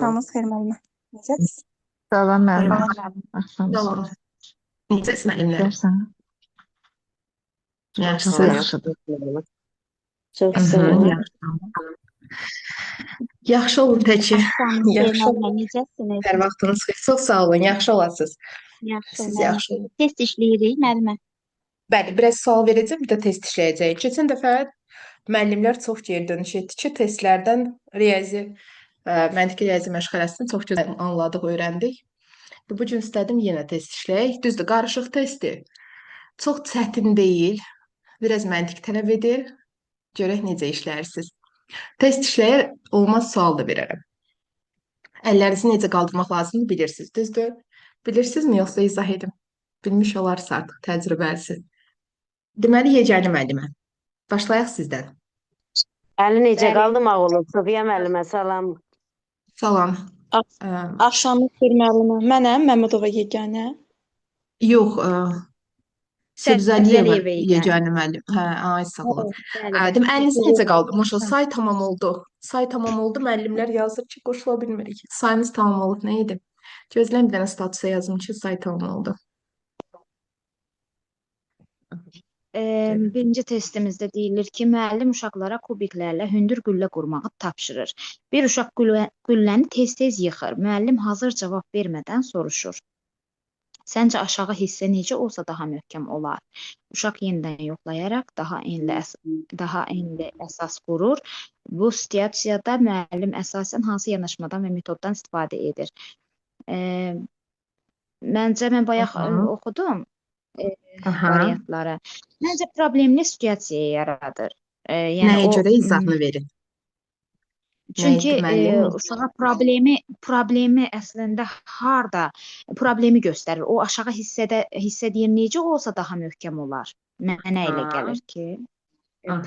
Axşamınız xeyir müəllimə. Necəsiz? Salam müəllim. Salam. Axşamınız Salam. xeyir. Necəsiz müəllimlər? Yaxşısan? Yaxşısınız? Yaxşıdır. Çox Mhm, sağ olun. yaxşı. Yaxşı olun təki. Axşamınız xeyir Yaxşı olun. müəllimə, necəsiniz? Hər vaxtınız xeyir. Çox sağ olun. Yaxşı olasınız. Yaxşı Siz müəllimə. yaxşı olun. Test işləyirik müəllimə. Bəli, biraz sual verəcəm, bir də test işləyəcəyik. Keçən dəfə müəllimlər çox geri dönüş etdi ki, testlərdən məntiqi riyazi məşğələsini çox gözəl anladıq, öyrəndik. Bu gün istədim yenə test işləyək. Düzdür, qarışıq testdir. Çox çətin deyil. Biraz məntiq tələb edir. Görək necə işləyirsiniz. Test işləyir, olmaz sual da verərəm. Əllərinizi necə qaldırmaq lazımdır bilirsiniz, düzdür? Bilirsinizmi, yoxsa izah edim? Bilmiş olarsa artıq təcrübəlisi. Deməli, yeganə müəllimə. Başlayaq sizdən. Əli necə Bəli. qaldımaq olur? Sofiya müəllimə salam. Salam. Axşamınız xeyir müəllimə. Mənəm Məmmədova yeganə. Yox, Səbzəliyeva Səbzəliyeva yeganə müəllim. Hə, ay sağ olun. Bəli. Dedim, əlinizi necə qaldırmış? Say tamam oldu. Say tamam oldu. Müəllimlər yazır ki, qoşula bilmirik. Sayınız tamam olub. Nə idi? Gözləyim bir dənə statusa yazım ki, say tamam oldu. Birinci testimizdə deyilir ki, müəllim uşaqlara kubiklərlə hündür qüllə qurmağı tapşırır. Bir uşaq qülləni tez-tez yıxır. Müəllim hazır cavab vermədən soruşur. Səncə aşağı hissə necə olsa daha möhkəm olar? Uşaq yenidən yoxlayaraq daha enli əsas qurur. Bu situasiyada müəllim əsasən hansı yanaşmadan və metoddan istifadə edir? Məncə mən bayaq oxudum variantları. Məncə problemli situasiya yaradır. Nəyə görə izahını verin? Çünki Nə idi müəllim? uşağa problemi əslində harda problemi göstərir. O aşağı hissə deyir necə olsa daha möhkəm olar. Mənə elə gəlir ki,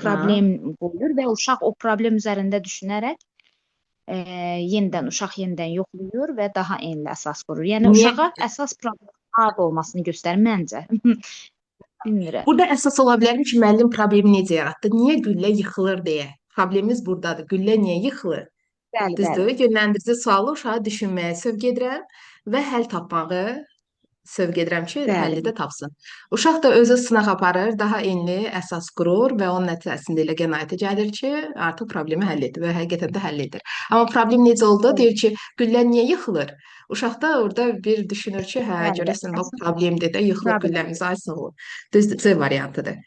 problem qoyur və uşaq o problem üzərində düşünərək uşaq yenidən yoxlayır və daha enli əsas qurur. Yəni Niyə? uşağa əsas problem harda olmasını göstərir məncə. Bilmirəm. Burada əsas ola bilərmi ki, müəllim problemi necə yaratdı? Niyə güllə yıxılır deyə. Problemimiz buradadır. Güllə niyə yıxılır? Bəli, Düzdür? Yönləndirici sualı uşağı düşünməyə sövq edirəm və həll tapmağı sövq edirəm ki, Bəli. həlli də tapsın. Uşaq da özü sınaq aparır, daha enli əsas qurur və onun nəticəsində elə qənaətə gəlir ki, artıq problemi həll edir və həqiqətən də həll edir. Amma problem necə oldu? Deyir ki, güllə niyə yıxılır? Uşaq da orada bir düşünür ki, hə, Bəli, görəsən bax problemdir də yıxılır Problem. gülləmiz, ay sağ ol. Düzdür, C variantıdır.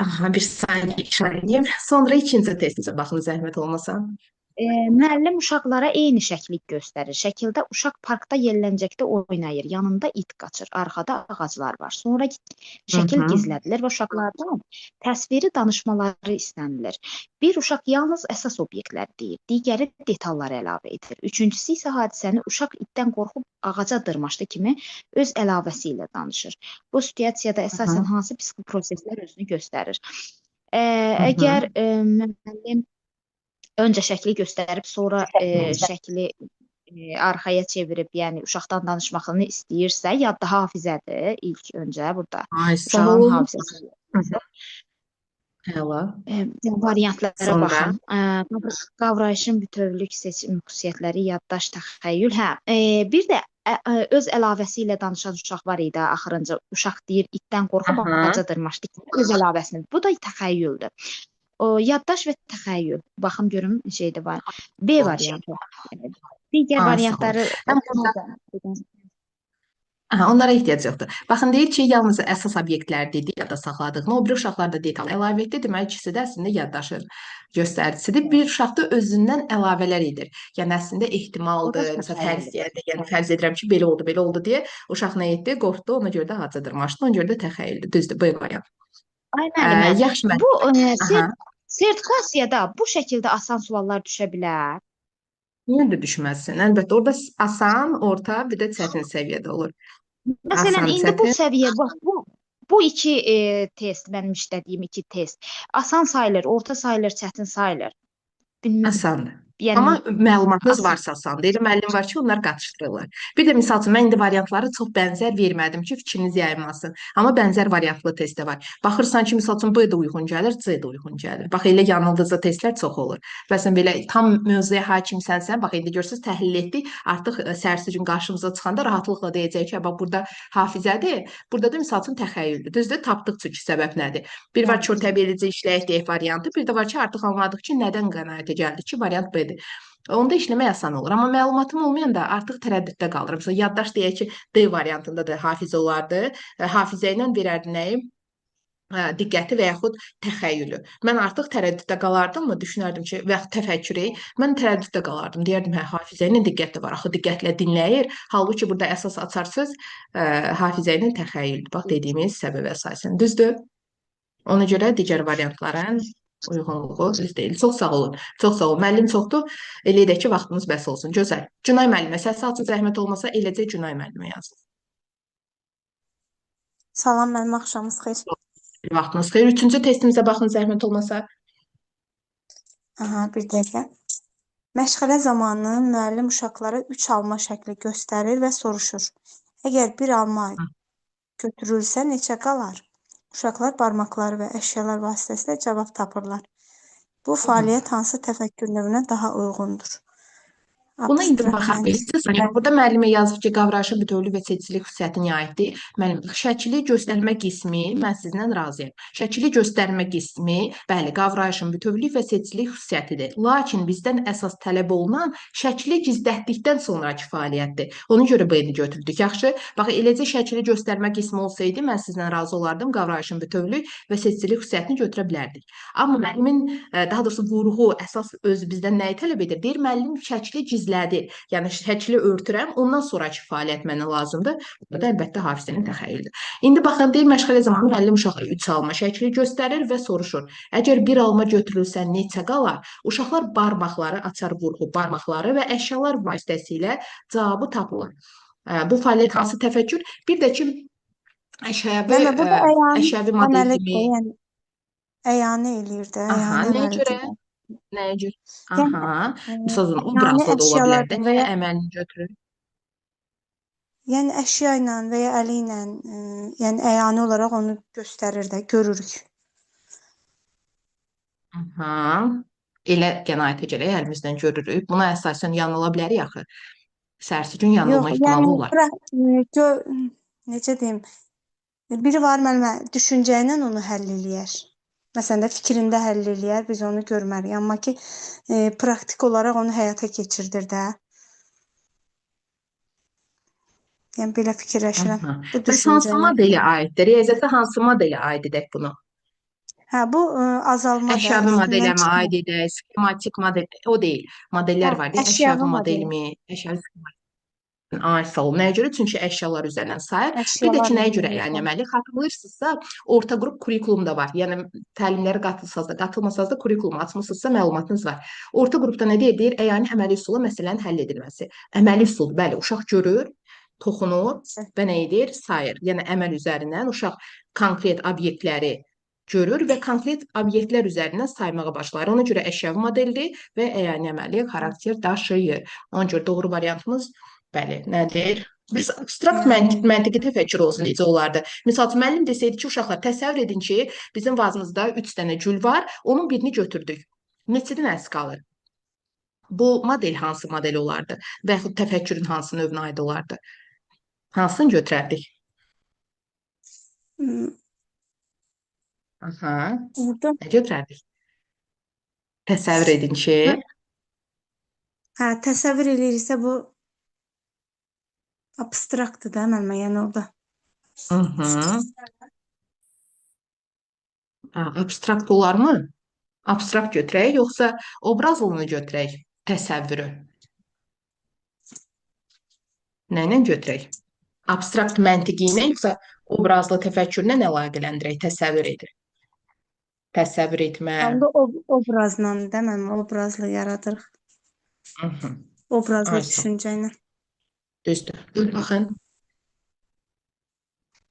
Aha, bir saniyə işarə edeyim. Sonra ikinci testimizə baxın, zəhmət olmasa. Müəllim uşaqlara eyni şəklik göstərir. Şəkildə uşaq parkda yelləncəkdə oynayır. Yanında it qaçır. Arxada ağaclar var. Sonra şəkil gizlədilir və uşaqlardan təsviri danışmaları istənilir. Bir uşaq yalnız əsas obyektləri deyir. Digəri detalları əlavə edir. Üçüncüsü isə hadisəni uşaq itdən qorxub ağaca dırmaşdı kimi öz əlavəsi ilə danışır. Bu situasiyada əsasən hansı psixoproseslər özünü göstərir? Əgər müəllim öncə şəkli göstərib, sonra şəkli arxaya çevirib, yəni uşaqdan danışmağını istəyirsə, yadda hafizədir ilk öncə burada. Ay sağ Uşağın olun. hafizəsi. Həla. Variantlara Sonra? baxın. Qavrayışın bütövlük seçim xüsusiyyətləri, yaddaş, təxəyyül. Bir də öz əlavəsi ilə danışan uşaq var idi axırıncı. Uşaq deyir, itdən qorxub ağaca dırmaşdı. Öz əlavəsini. Bu da təxəyyüldür. Yaddaş və təxəyyül. Baxım görüm şeydə var. B variantı. Digər variantları onlara ehtiyac yoxdur. Baxın, deyir ki, yalnız əsas obyektlər dedik, yadda saxladığını, o bir uşaqlarda detal əlavə etdi. Demək, ikisi də əslində yaddaşın göstəricisidir. Bir uşaq da özündən əlavələr edir. Yəni, əslində ehtimaldır, məsələn, fərz deyəndə, yəni fərz edirəm ki, belə oldu deyə uşaq nə etdi? Qorxdu, ona görə də ağaca dırmaşdı, ona görə də təxəyyüldür. Düzdür, B variantı. Ay müəllimə, Yaxşı bu müəllim. sertifikasiyada bu şəkildə asan suallar düşə bilər. Niyə də düşməzsin? Əlbəttə, orada asan, orta, bir də çətin səviyyədə olur. Məsələn, Asan, indi bu çətin. səviyyə, bu iki test, mənim işlədiyim iki test. Asan sayılır, orta sayılır, çətin sayılır. Bilmirəm. Asandır. Amma Yəni məlumatınız asıl varsa asan deyir. Müəllim var ki, onlar qatışdırırlar. Bir də misal üçün mən indi variantları çox bənzər vermədim ki, fikriniz yayılmasın. Amma bənzər variantlı test də var. Baxırsan ki, misal üçün B də uyğun gəlir, C də uyğun gəlir. Bax elə yanıldıcı testlər çox olur. Məsələn belə tam mövzuya hakimsənsə, bax indi görürsüz təhlil etdik. Artıq səhərsi gün qarşımıza çıxanda rahatlıqla deyəcək ki, bax burada hafizədir, burada da misal üçün təxəyyüldür. Düzdür? Tapdıq çünki səbəb nədir? Bir var ki, təbii edici işləyək deyək variantı, bir də var ki, artıq anladıq ki, nədən qənaətə gəldik ki, variant B-dir. Onda işləmək asan olur. Amma məlumatım olmayanda artıq tərəddüddə qalıram. Məsələn, yaddaş deyək ki, D variantında da hafizə olardı. Hafizə ilə verərdi nəyi? Diqqəti və yaxud təxəyyülü. Mən artıq tərəddüddə qalardım mı? Düşünərdim ki, və yaxud təfəkkürü. Mən tərəddüddə qalardım. Deyərdim, hə, hafizə ilə diqqət də var. Axı diqqətlə dinləyir. Halbuki burada əsas açar söz hafizə ilə təxəyyüldür. Bax, dediyimiz səbəbə əsasən. Düzdür? Ona görə digər variantların uyğunluğu düz deyil. Çox sağ olun. Çox sağ olun. Müəllim çoxdur. Elə edək ki, vaxtımız bəs olsun. Gözəl. Cünay müəllimə səs açın, zəhmət olmasa eləcə Cünay müəllimə yazın. Salam, mənim axşamınız xeyir. Vaxtınız xeyir. Üçüncü testimizə baxın, zəhmət olmasa. Aha, bir dəqiqə. Məşğələ zamanı müəllim uşaqlara 3 alma şəkli göstərir və soruşur. Əgər bir alma götürülsə neçə qalar? Uşaqlar barmaqları və əşyalar vasitəsilə cavab tapırlar. Bu fəaliyyət hansı təfəkkür növünə daha uyğundur? Buna indi Abstrakt baxa bilirsiniz. Burada müəllimə yazıb ki, qavrayışın bütövlük və seçicilik xüsusiyyətinə aiddir. Müəllim, şəkili göstərmə qismi mən sizinlə razıyam. Şəkili göstərmə qismi, bəli, qavrayışın bütövlük və seçicilik xüsusiyyətidir. Lakin bizdən əsas tələb olunan şəkili gizlətdikdən sonrakı fəaliyyətdir. Ona görə B-ni götürdük. Yaxşı. Bax, eləcə şəkili göstərmə qismi olsaydı, mən sizinlə razı olardım. Qavrayışın bütövlük və seçicilik xüsusiyyətini götürə bilərdik. Amma müəllimin, daha doğrusu vurğu əsas öz bizdən nəyi tələb edir? Deyir, müəllim şəkili gizlətdir. Yəni şəkli örtürəm, ondan sonrakı fəaliyyət mənə lazımdır. Burada da əlbəttə hafizənin təxəyyülüdür. İndi baxın, deyir, məşğələ zamanı müəllim uşağa 3 alma şəkli göstərir və soruşur. Əgər bir alma götürülsə neçə qalar? Uşaqlar barmaqları, açar vurğu barmaqları və əşyalar vasitəsilə cavabı tapılır. Bu fəaliyyət hansı təfəkkür? Bir də ki, əşyəvi model kimi. Yəni əyanə eləyir də, Aha, əyanə nəyə görə? əməlidir. Nəyə görə? Yəni, Aha, məsələn, obrazla da ola bilər də. Nəyə əməlini götürür? Yəni əşya ilə və ya əli ilə, yəni əyani olaraq onu göstərir də, görürük. Aha. Elə qənaətə görə əlimizdən görürük. Buna əsasən yanıla bilərik axı. Səhərsi gün yanılma ehtimalı olar. Necə deyim? Biri var müəllimə düşüncə ilə onu həll eləyər. Məsələn də fikrində həll eləyər, biz onu görməriyik. Amma ki, praktik olaraq onu həyata keçirdir də. Yəni belə fikirləşirəm. Bu Bəs hansı modelə aiddir? Riyaziyyata hansı modelə aid edək bunu? Hə, bu azalma da. Əşyavi modelə mi aid edək? Skematik model, o deyil. Modellər var, deyə əşyavi model mi? Əşyavi skematik. Ay, sağ ol. Nəyə görə? Çünki əşyalar üzərindən sayır. Bir də ki, nəyə görə əyənməli? Xatırlayırsınızsa, orta qrup kurikulum da var. Yəni, təlimlərə qatılsanız da, qatılmasanız da kurikulum açmısınızsa məlumatınız var. Orta qrupda nə deyir? Deyir, əyani əməli üsulla məsələnin həll edilməsi. Əməli üsul, bəli, uşaq görür, toxunur və nə edir? Sayır. Yəni, əməl üzərindən uşaq konkret obyektləri görür və konkret obyektlər üzərindən saymağa başlayır. Ona görə əşyavi modeldir və əyani əməli xarakter daşıyır. Ona görə doğru variantımız bəli, nədir? Biz abstrakt məntiqi təfəkkür olsun necə olardı? Misal üçün, müəllim desəydi ki, uşaqlar təsəvvür edin ki, bizim vazımızda 3 dənə gül var, onun birini götürdük. Neçədən əks qalır? Bu model hansı model olardı? Və yaxud təfəkkürün hansı növünə aid olardı? Hansını götürərdik? Aha. Nə götürərdik? Təsəvvür edin ki... Hə, təsəvvür ediriksə bu abstraktdır da müəllimə, yəni orada. Abstrakt olarmı? Abstrakt götürək, yoxsa obrazlını götürək, təsəvvürü? Nə ilə götürək? Abstrakt məntiqi ilə, yoxsa obrazlı təfəkkürlə əlaqələndirək, təsəvvür edir? Təsəvvür etmə. Obrazla da müəllimə, obrazlı yaradırıq. Obrazlı düşüncə ilə. Düzdür. Baxın.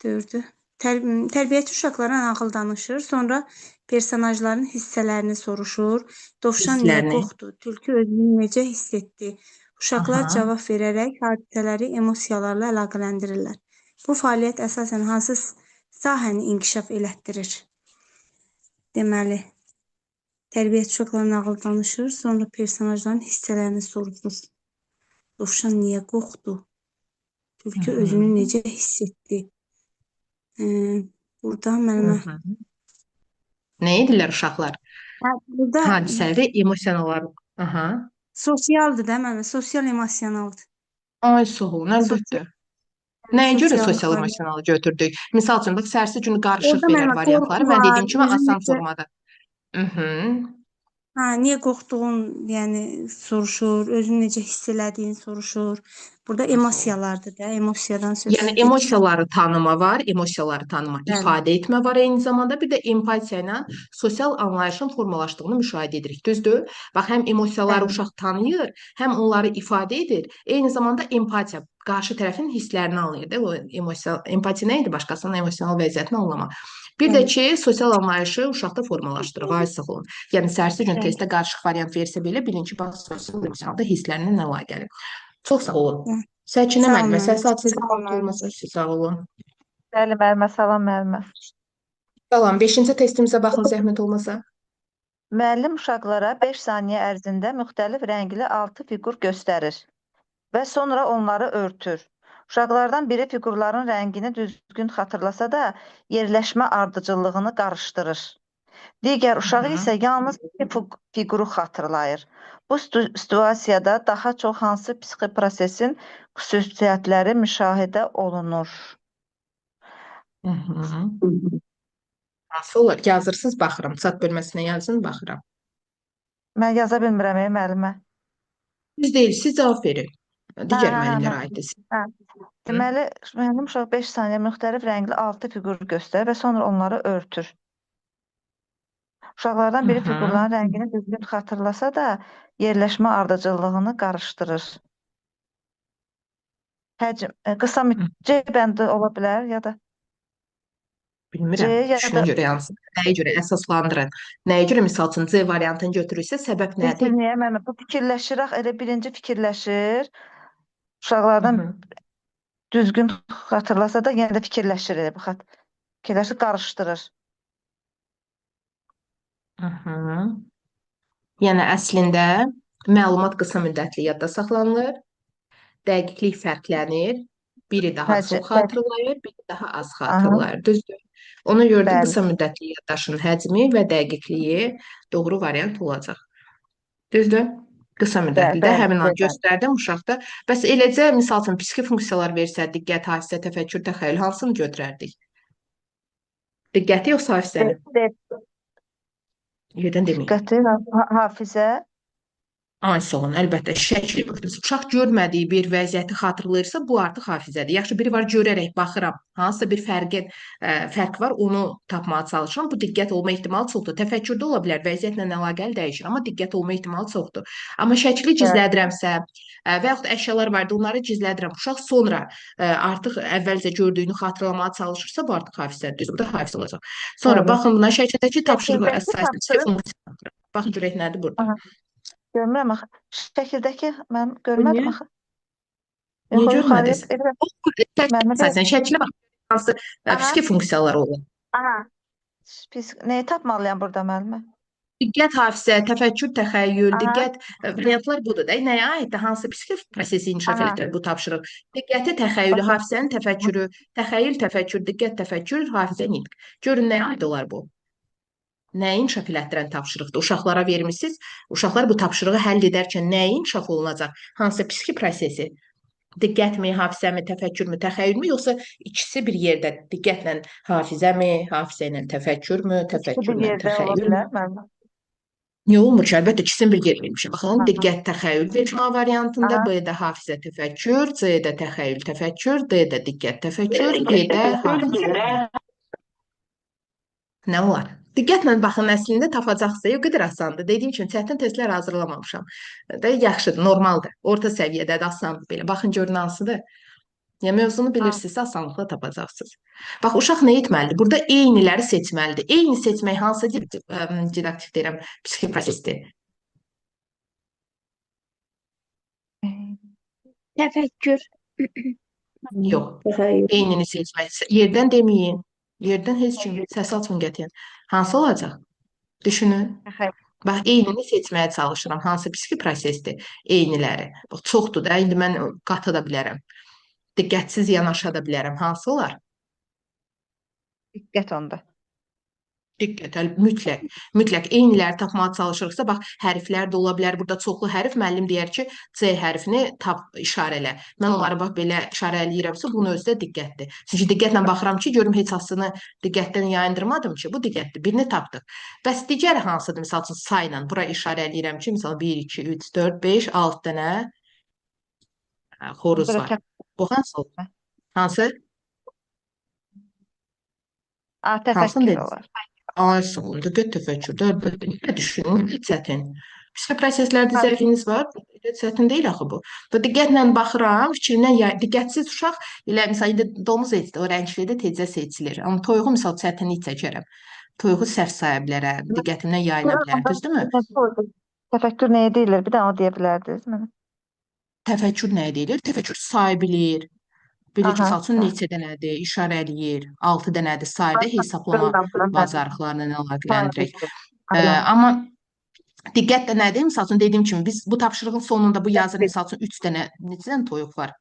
Düzdür. Tərbiyəçi uşaqlara nağıl danışır, sonra personajların hissələrini soruşur. Dovşan niyə Hisslərini. qorxdu? Tülkü özünü necə hiss etdi? Uşaqlar Aha. cavab verərək hadisələri emosiyalarla əlaqələndirirlər. Bu fəaliyyət əsasən hansı sahəni inkişaf elətdirir? Deməli, tərbiyəçi uşaqlara nağıl danışır, sonra personajların hissələrini soruşur. Dovşan niyə qorxdu? Tülkü özünü necə hiss etdi? Burada müəllimə Nə edirlər uşaqlar? burada Hadisələri emosionallar. Aha. sosialdır da müəllimə, sosial emosionaldır. Ay sağ olun, əlbəttə. Nəyə görə Sosial sosial fəaliyyət. emosionalı götürdük? Misal üçün, bax, sərsi günü qarışıq Orada verər müəllimə variantları. qorxu Mən var, dediyim kimi özün asan necə formada. niyə qorxduğun, yəni soruşur, özünü necə hiss elədiyin soruşur. Burada emosiyalardır da, emosiyadan söz Yəni gedir. emosiyaları tanıma var, emosiyaları tanıma, Bəli. ifadə etmə var eyni zamanda. Bir də empatiya ilə sosial anlayışın formalaşdığını müşahidə edirik. Düzdür? Bax, həm emosiyaları Bəli. uşaq tanıyır, həm onları ifadə edir. Eyni zamanda empatiya, qarşı tərəfin hisslərini anlayır da. O empatiya nə idi? Başqasının emosional vəziyyətini anlamaq. Bir də ki, sosial anlayışı uşaqda formalaşdırır. Ay sağ olun. Yəni sərsi gün testdə qarışıq variant versə belə bilin ki, bax, sosial emosionalda hisslərlə nə əlaqəli. Çox sağ olun. Səkinə Sağ olun müəllimə, müəllimə. səs açsınız, vaxt olmasa siz sağ olun. Bəli, müəllimə, salam müəllimə. Salam, 5-ci testimizə baxın zəhmət olmasa. Müəllim uşaqlara 5 saniyə ərzində müxtəlif rəngli 6 fiqur göstərir və sonra onları örtür. Uşaqlardan biri fiqurların rəngini düzgün xatırlasa da, yerləşmə ardıcıllığını qarışdırır. Digər uşaq isə yalnız iki fiquru xatırlayır. Bu situasiyada daha çox hansı psixi prosesin xüsusiyyətləri müşahidə olunur? Nasıl olur? Yazırsınız, baxıram. Chat bölməsinə yazın, baxıram. Mən yaza bilmirəm, müəllimə. Siz deyil, siz cavab verin. Digər müəllimlərə aiddir. Deməli, müəllim uşaq 5 saniyə müxtəlif rəngli 6 fiqur göstərir və sonra onları örtür. Uşaqlardan biri fiqurların rəngini düzgün xatırlasa da, yerləşmə ardıcıllığını qarışdırır. Həcm, qısa C bəndi ola bilər ya da Bilmirəm, düşünə görə yansın. Nəyə görə əsaslandırın? Nəyə görə misal üçün C variantını götürürsə, səbəb nədir? Niyə müəllimə? Bu fikirləşir, elə birinci fikirləşir. Uşaqlardan düzgün xatırlasa da, yenə də fikirləşir, fikirləşir, qarışdırır. Yəni əslində məlumat qısa müddətli yadda saxlanılır, dəqiqlik fərqlənir, biri daha çox xatırlayır, biri daha az xatırlayır, düzdür? Ona görə də qısa müddətli yaddaşın həcmi və dəqiqliyi doğru variant olacaq. Düzdür? Qısa müddətli də həmin an göstərdim uşaqda. Bəs eləcə, misal üçün, psixi funksiyalar versə, diqqət, hafizə, təfəkkür, təxəyyül, hansını götürərdik? Diqqəti yoxsa hafizəni? Yerdən deməyin. Diqqəti, hafizə. Ay sağ olun, əlbəttə şəkli götürürüz. Uşaq görmədiyi bir vəziyyəti xatırlayırsa, bu artıq hafizədir. Yaxşı, biri var görərək baxıram, hansısa bir fərq var, onu tapmağa çalışıram. Bu diqqət olma ehtimalı çoxdur. Təfəkkürdə ola bilər, vəziyyətlə əlaqəli dəyişir, amma diqqət olma ehtimalı çoxdur. Amma şəkli gizlədirəmsə və yaxud əşyalar vardı, onları gizlədirəm. Uşaq sonra artıq əvvəlcə gördüyünü xatırlamağa çalışırsa, bu artıq hafizədir. Bu da hafizə olacaq. Sonra baxın buna şəkildəki tapşırıq əsasında baxın görək nədir burada. Görmürəm axı. Şəkildəki mən görmədim axı. Niyə görmədiniz? Sən şəklə bax. Hansı psixi funksiyalar olur? Nəyi tapmalıyam burada müəllimə? Diqqət, hafizə, təfəkkür, təxəyyül, diqqət variantlar budur da. Nəyə aiddir? Hansı psixi prosesi inkişaf edir bu tapşırıq? Diqqəti, təxəyyülü, hafizənin təfəkkürü, təxəyyül, təfəkkür, diqqət, təfəkkür, hafizə, nitq. Görün nəyə aid olar bu? Nəyi inkişaf elətdirən tapşırıqdır? Uşaqlara vermisiniz. Uşaqlar bu tapşırığı həll edərkən nəyi inkişaf olunacaq? Hansı psixi prosesi? Diqqətmi, hafizəmi, təfəkkürmü, təxəyyülmü, yoxsa ikisi bir yerdə? Diqqətlə hafizəmi, hafizə ilə təfəkkürmü, təfəkkürlə təxəyyülmü? Niyə olmur ki? Əlbəttə ikisini bir yer vermişəm. Baxın, diqqət, təxəyyül vermə variantında, B-də hafizə, təfəkkür, C-də təxəyyül, təfəkkür, D-də diqqət, təfəkkür, E-də hafizə. Nə olar? Diqqətlə baxın, əslində tapacaqsa, o qədər asandır. Dediyim kimi, çətin testlər hazırlamamışam. Yaxşıdır, normaldır. Orta səviyyədədir, asandır belə. Baxın, görün hansıdır. Yəni mövzunu Ha, bilirsinizsə asanlıqla tapacaqsınız. Bax, uşaq nə etməlidir? Burada eyniləri seçməlidir. Eyni seçmək hansı didaktik deyirəm, psixi prosesdir? Təfəkkür. Yox. Təxəyyül. Eynini seçmək. Yerdən deməyin. Yerdən heç kim səs açın qətiyyən. Hansı olacaq? Düşünün. təxəyyül. Bax, eynini seçməyə çalışıram. Hansı psixi prosesdir? Eyniləri. Bax, çoxdur da. İndi mən qata da bilərəm. Diqqətsiz yanaşa da bilərəm. Hansı olar? Diqqət onda. Diqqət, mütləq, mütləq eyniləri tapmağa çalışırıqsa, bax, hərflər də ola bilər. Burada çoxlu hərf, müəllim deyər ki, C hərfini tap, işarələ. Mən onları bax belə işarələyirəmsə, bunun özü də diqqətdir. Çünki diqqətlə baxıram ki, görüm heç hansını diqqətdən yayındırmadım ki, bu diqqətdir. Birini tapdıq. Bəs digəri hansıdır? Məsəl üçün sayla bura işarələyirəm ki, məsəl 1, 2, 3, 4, 5, 6 dənə xoruz var. Bu hansı olur? Hansı? Hansını Təfəkkür dediniz? olar. Ay, sağ olun. Diqqət təfəkkürdə əlbəttə düşünün, çətin. Psixi proseslərdə zəifliyiniz var, çətin deyil axı bu. Və diqqətlə baxıram, fikrindən diqqətsiz uşaq elə məsələn indi domuz eti, o rəngli də tezcə seçilir. Amma toyuğu məsəl çətinlik çəkərəm. Toyuğu səhv saya bilərəm, diqqətimdən yayıla bilər, düzdürmü? Təfəkkür nəyə deyilir? Bir də onu deyə bilərdiniz mənə. Təfəkkür nəyə deyilir? Təfəkkür say bilir. Bilir ki, Aha. məsəl üçün neçə dənədir, işarələyir, 6 dənədir, sayda hesablama bacarıqlarını əlaqələndirək. Amma diqqət də nədir? Məsəl üçün dediyim kimi biz bu tapşırığın sonunda bu yazır, məsəl üçün 3 dənə, neçə dənə toyuq var?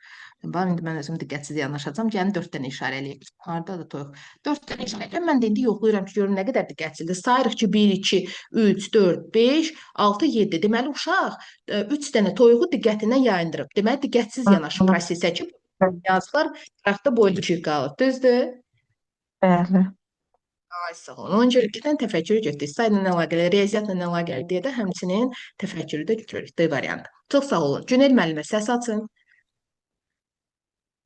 Bax, indi mən özüm diqqətsiz yanaşacağam. Gəlin 4 dənə işarələyək. Hardadır toyuq? 4 dənə işarələyəm. Mən də indi yoxlayıram ki, görüm nə qədər diqqətsizdir. Sayırıq ki, 1, 2, 3, 4, 5, 6, 7. Deməli, uşaq 3 dənə toyuğu diqqətindən yayındırıb. Deməli, diqqətsiz yanaşıb prosesə ki, yazılar taxta boyunca qalıb. Düzdür? Bəli. Ay, sağ olun. Ona görə iki dənə təfəkkürü götürürük. Sayla əlaqəli, riyaziyyatla əlaqəli deyə də həmçinin təfəkkürü də götürürük. D variantı. Çox sağ olun. Günel müəllimə səs açın.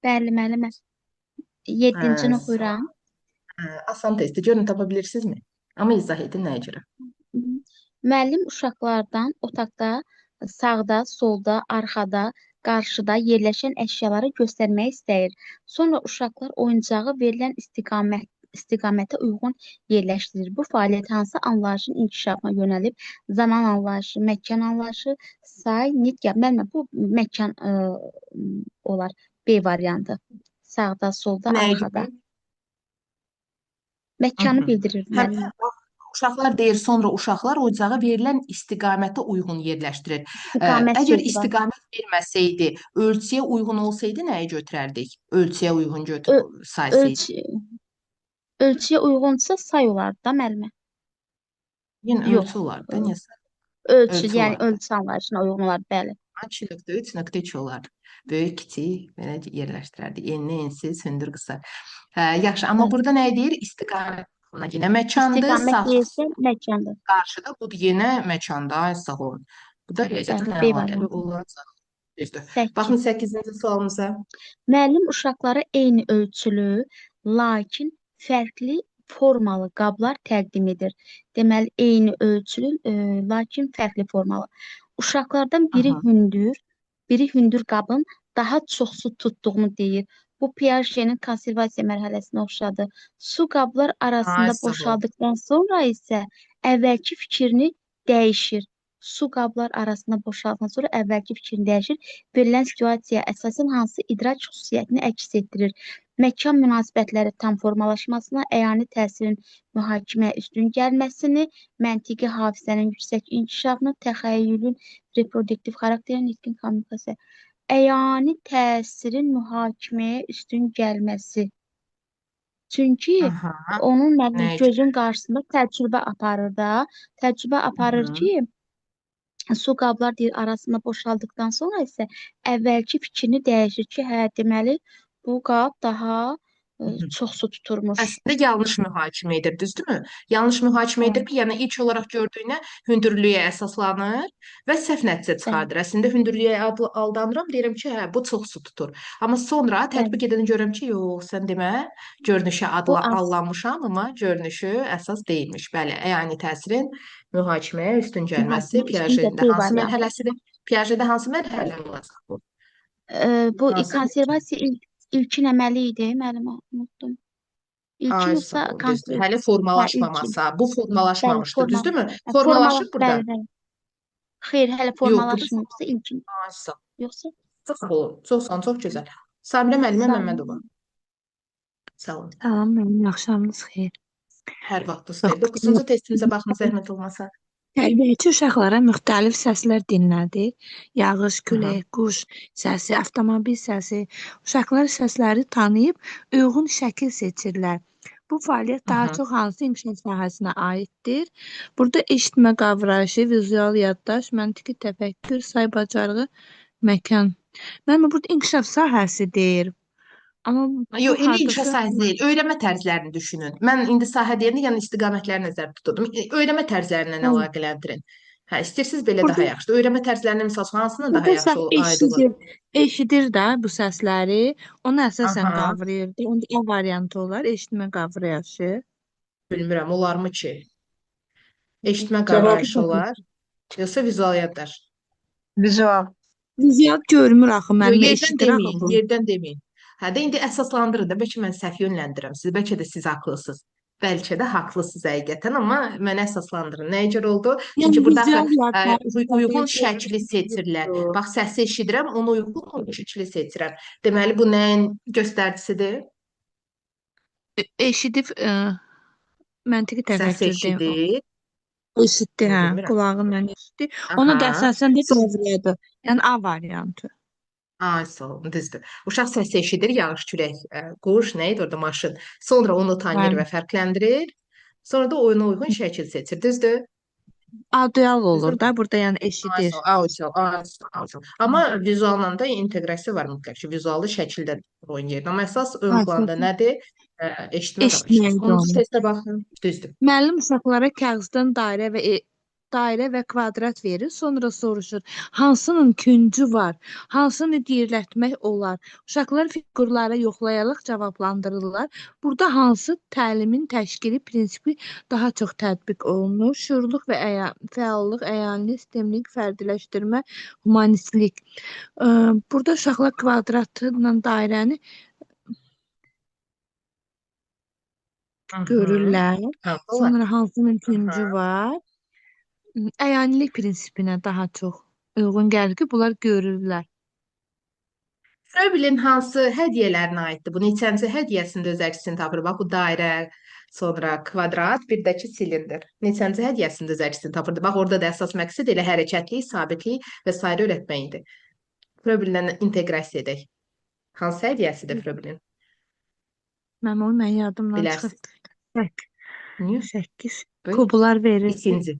Bəli, müəllimə. 7-cini oxuyuram. Asan testdir. Görün tapa bilirsinizmi? Amma izah edin nəyə görə? Müəllim uşaqlardan otaqda sağda, solda, arxada, qarşıda yerləşən əşyaları göstərmək istəyir. Sonra uşaqlar oyuncağı verilən istiqamətə uyğun yerləşdirir. Bu fəaliyyət hansı anlayışın inkişafına yönəlib? Zaman anlayışı, məkan anlayışı, say, nitq. Müəllimə, bu məkan olar. B variantı. Sağda, solda, Nəyə arxada. görə? Məkanı bildirir. Hətta uşaqlar deyir, sonra uşaqlar oyuncağı verilən istiqamətə uyğun yerləşdirir. İstiqamət Əgər sözü var. istiqamət verməsəydi, ölçüyə uyğun olsaydı nəyi götürərdik? Ölçüyə uyğun saysaydı. Ölçüyə uyğunsa say olardı da müəllimə. Yenə Yox. ölçü olardı. Niyə? Ölçü, Ölçü yəni olardı. ölçü anlayışına uyğun olardı, bəli. 2.3.3 olar. Böyük, kiçik belə yerləşdirərdik. Enli, ensiz, hündür, qısa. Yaxşı, amma Bəli. burada nə deyir? İstiqamət. Buna yenə məkandır, İstiqamət sağ deyilsə məkandır. qarşıda bu yenə məkanda, ay sağ olun. Bu da riyaziyyatla B əlaqəli variantı. olacaq. Düzdür. 8. Baxın 8-ci sualımıza. Müəllim uşaqlara eyni ölçülü, lakin fərqli formalı qablar təqdim edir. Deməli, eyni ölçülü, lakin fərqli formalı. Uşaqlardan biri hündür qabın daha çox su tutduğunu deyir. Bu Piaget'in konservasiya mərhələsinə oxşadı. Su qablar arasında Ay, sağ ol. boşaldıqdan sonra isə əvvəlki fikrini dəyişir. Su qablar arasında boşaldıqdan sonra əvvəlki fikrini dəyişir. Verilən situasiyaya əsasən hansı idrak xüsusiyyətini əks etdirir? Məkan münasibətləri tam formalaşmasına, əyani təsirin mühakiməyə üstün gəlməsini, məntiqi hafizənin yüksək inkişafını, təxəyyülün reproduktiv xarakterin nitqin kommunikasiya. Əyani təsirin mühakiməyə üstün gəlməsi. Çünki Aha. onun Nəyə gözün qarşısında təcrübə aparır da. Təcrübə aparır Hı. ki, su qablar deyir arasında boşaldıqdan sonra isə əvvəlki fikrini dəyişir ki, hə, deməli bu qab daha çox su tuturmuş. Əslində yanlış mühakimə edir, düzdürmü? Yanlış mühakimə edir ki, yəni ilk olaraq gördüyünə hündürlüyə əsaslanır və səhv nəticə çıxardır. Əslində hündürlüyə aldanıram, deyirəm ki, hə, bu çox su tutur. Amma sonra tətbiq edəndə görürəm ki, yox, sən demə, görünüşə allanmışam, amma görünüşü əsas deyilmiş. Bəli, əyani təsirin mühakiməyə üstün gəlməsi Piaget'in hansı mərhələsidir? Piaget'də hansı mərhələ olacaq bu? Bu konservasiya İlkin əməli idi, müəllimə, unutdum. İlkin Ay sağ yoxsa olun, düzdür. konkret? Hələ Hə, ilkin. formalaşmamasa, bu Bəli, formalaşmamışdı, düzdürmü? formalaşıb, Formalaşıb burada. bəli, bəli. Xeyr, hələ Yox, burada formalaşmayıbsa ilkin. ay sağ Yoxsa? Çox olun. Çox gözəl. Samirə müəllimə Sağ Məmmədova. olun. Sağ olun. Salam, mənim axşamınız xeyir. Hər vaxtınız Bax, xeyir. 9-cu testimizə baxın zəhmət olmasa. tərbiyəçi uşaqlara müxtəlif səslər dinlədi. Yağış, Aha. külək, quş səsi, avtomobil səsi. Uşaqlar səsləri tanıyıb uyğun şəkil seçirlər. Bu fəaliyyət daha Aha. çox hansı inkişaf sahəsinə aiddir? Burada eşitmə qavrayışı, vizual yaddaş, məntiqi təfəkkür, say bacarığı, məkan. Mən burada inkişaf sahəsi deyir. Amma Yox, bu indi inkişaf hardasa sahəsi deyil. Öyrənmə tərzlərini düşünün. Mən indi sahə deyəndə yəni istiqamətləri nəzərdə tuturdum. Öyrənmə tərzlərindən Hə. əlaqələndirin. Hə, istəyirsiniz belə Burada daha yaxşıdır. Öyrənmə tərzlərindən misal üçün hansından daha burada yaxşı aid olur? eşidir də bu səsləri. Onu əsasən Aha. qavrayırdı. Onda A variantı olar, eşitmə qavrayışı. Bilmirəm, olarmı ki? Eşitmə Cavabı qavrayışı yoxdur. olar, yoxsa vizual yaddaş? Vizual. Vizual görmür axı Yox, müəllimə, yerdən eşidir axı deməyin, bu. yerdən deməyin. Hə də indi əsaslandırın da, bəlkə mən səhv yönləndirirəm sizi, bəlkə də siz haqlısınız. Bəlkə də haqlısınız həqiqətən, amma mənə əsaslandırın. Nəyə görə oldu? Yəni Çünki burada vizual axı yaddaş, uyğun təbii şəkli seçirlər. görmür. Bax, səsi eşidirəm, ona uyğun şəkli seçirəm. Deməli, bu nəyin göstəricisidir? Eşidib məntiqi Səs təfəkkürdə eşidir. eşitdi, hə, Bilmirəm. qulağınla eşitdi. Onu da Aha. əsasən də qavradı. Yəni A variantı. Ay, sağ olun, düzdür. Uşaq səsi eşidir, yağış, külək, quş, nə idi orada, maşın. Sonra onu tanıyır Bəli. və fərqləndirir. Sonra da oyuna uyğun şəkil seçir, düzdür? Audioal olur Düzdür? da, burada yəni Ay, eşidir. sağ ol, audio. Amma vizualla da inteqrasiya var mütləq ki, vizualı şəkildə oynayır. Amma əsas ön planda Əsas nədir? Eşitmə eşitməyə qavrayışı. 10-cu onu. testə baxın, düzdür. Müəllim uşaqlara kağızdan dairə və kvadrat verir, sonra soruşur, hansının küncü var, hansını diyirlətmək olar. Uşaqlar fiqurları yoxlayaraq cavablandırırlar. Burada hansı təlimin təşkili prinsipi daha çox tətbiq olunur? Şuurluq və fəallıq, əyanilik, sistemlik, fərdiləşdirmə, humanistlik. Burada uşaqlar kvadratla dairəni görürlər. Haqlılar. Sonra hansının küncü Aha. var? Əyanilik prinsipinə daha çox uyğun gəlir ki, bunlar görürlər. Fröbelin hansı hədiyyələrinə aiddir? Bu neçənci hədiyyəsində öz əksini tapır? Bax, bu dairə, sonra kvadrat, bir də ki, silindr. Neçənci hədiyyəsində öz əksini tapırdı? Bax, orada da əsas məqsəd elə hərəkətlik, sabitlik və s. öyrətmək idi. Fröbellə inteqrasiya edək. Hansı hədiyyəsidir Fröbelin? Mən yadımdan Bilərsiz. çıxıb. Niyə? 8 Buyur. kublar verir. İkinci.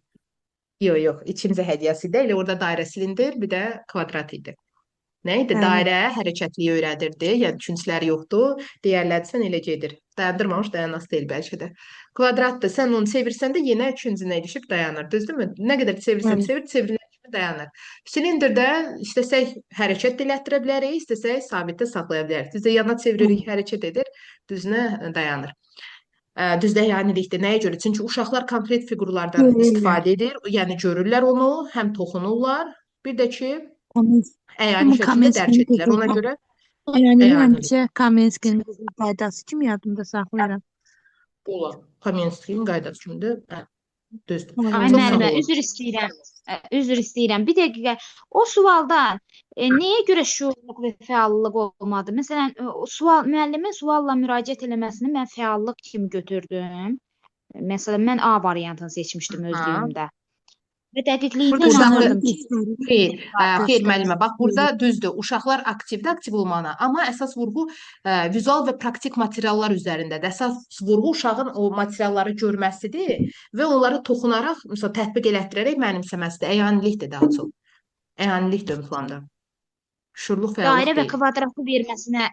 Yox, ikinci hədiyyəsi də elə orada dairə silindr, bir də kvadrat idi. Nə idi? Bəli. Dairə hərəkətliyi öyrədirdi, yəni küncləri yoxdur, deyərlərsən elə gedir. Dayandırmamış dayanası deyil bəlkə də. Kvadratdır, sən onu çevirsən də yenə küncünə ilişib dayanır, düzdürmü? Nə qədər çevirsən, Bəli. çevrilən kimi dayanır. Silindrdə istəsək hərəkət də elətdirə bilərik, istəsək sabitdə saxlaya bilərik. Düzdə yana çeviririk, hərəkət edir, düzünə dayanır. Düzdə yanilikdir. Nəyə görə? Çünki uşaqlar konkret fiqurlardan Görürlər. istifadə edir, yəni görürlər onu, həm toxunurlar, bir də ki, Amma əyani şəkildə dərk edirlər. Ona görə yəni əyanilik. həmişə Kamenskinin qaydası kimi yadımda saxlayıram. Olar. Kamenskinin qaydası kimidir. Düzdür. Ay Çox sağ müəllimə, olun. üzr istəyirəm. Bir dəqiqə. O sualda nəyə görə şuurluq və fəallıq olmadı? Məsələn, o sual müəllimin sualla müraciət eləməsini mən fəallıq kimi götürdüm. Məsələn, mən A variantını seçmişdim özlüyümdə. Və dəqiqliyinə Burada inanırdım ki, Xeyr müəllimə, bax burada düzdür. Uşaqlar aktiv olmalıdır, amma əsas vurğu vizual və praktik materiallar üzərindədir. Əsas vurğu uşağın o materialları görməsidir və onları toxunaraq, məsələn, tətbiq elətdirərək mənimsəməsidir. Əyanilikdir daha çox. Əyanilik ön planda. Şuurluq fəallıq dairə və deyil. kvadratı verməsinə,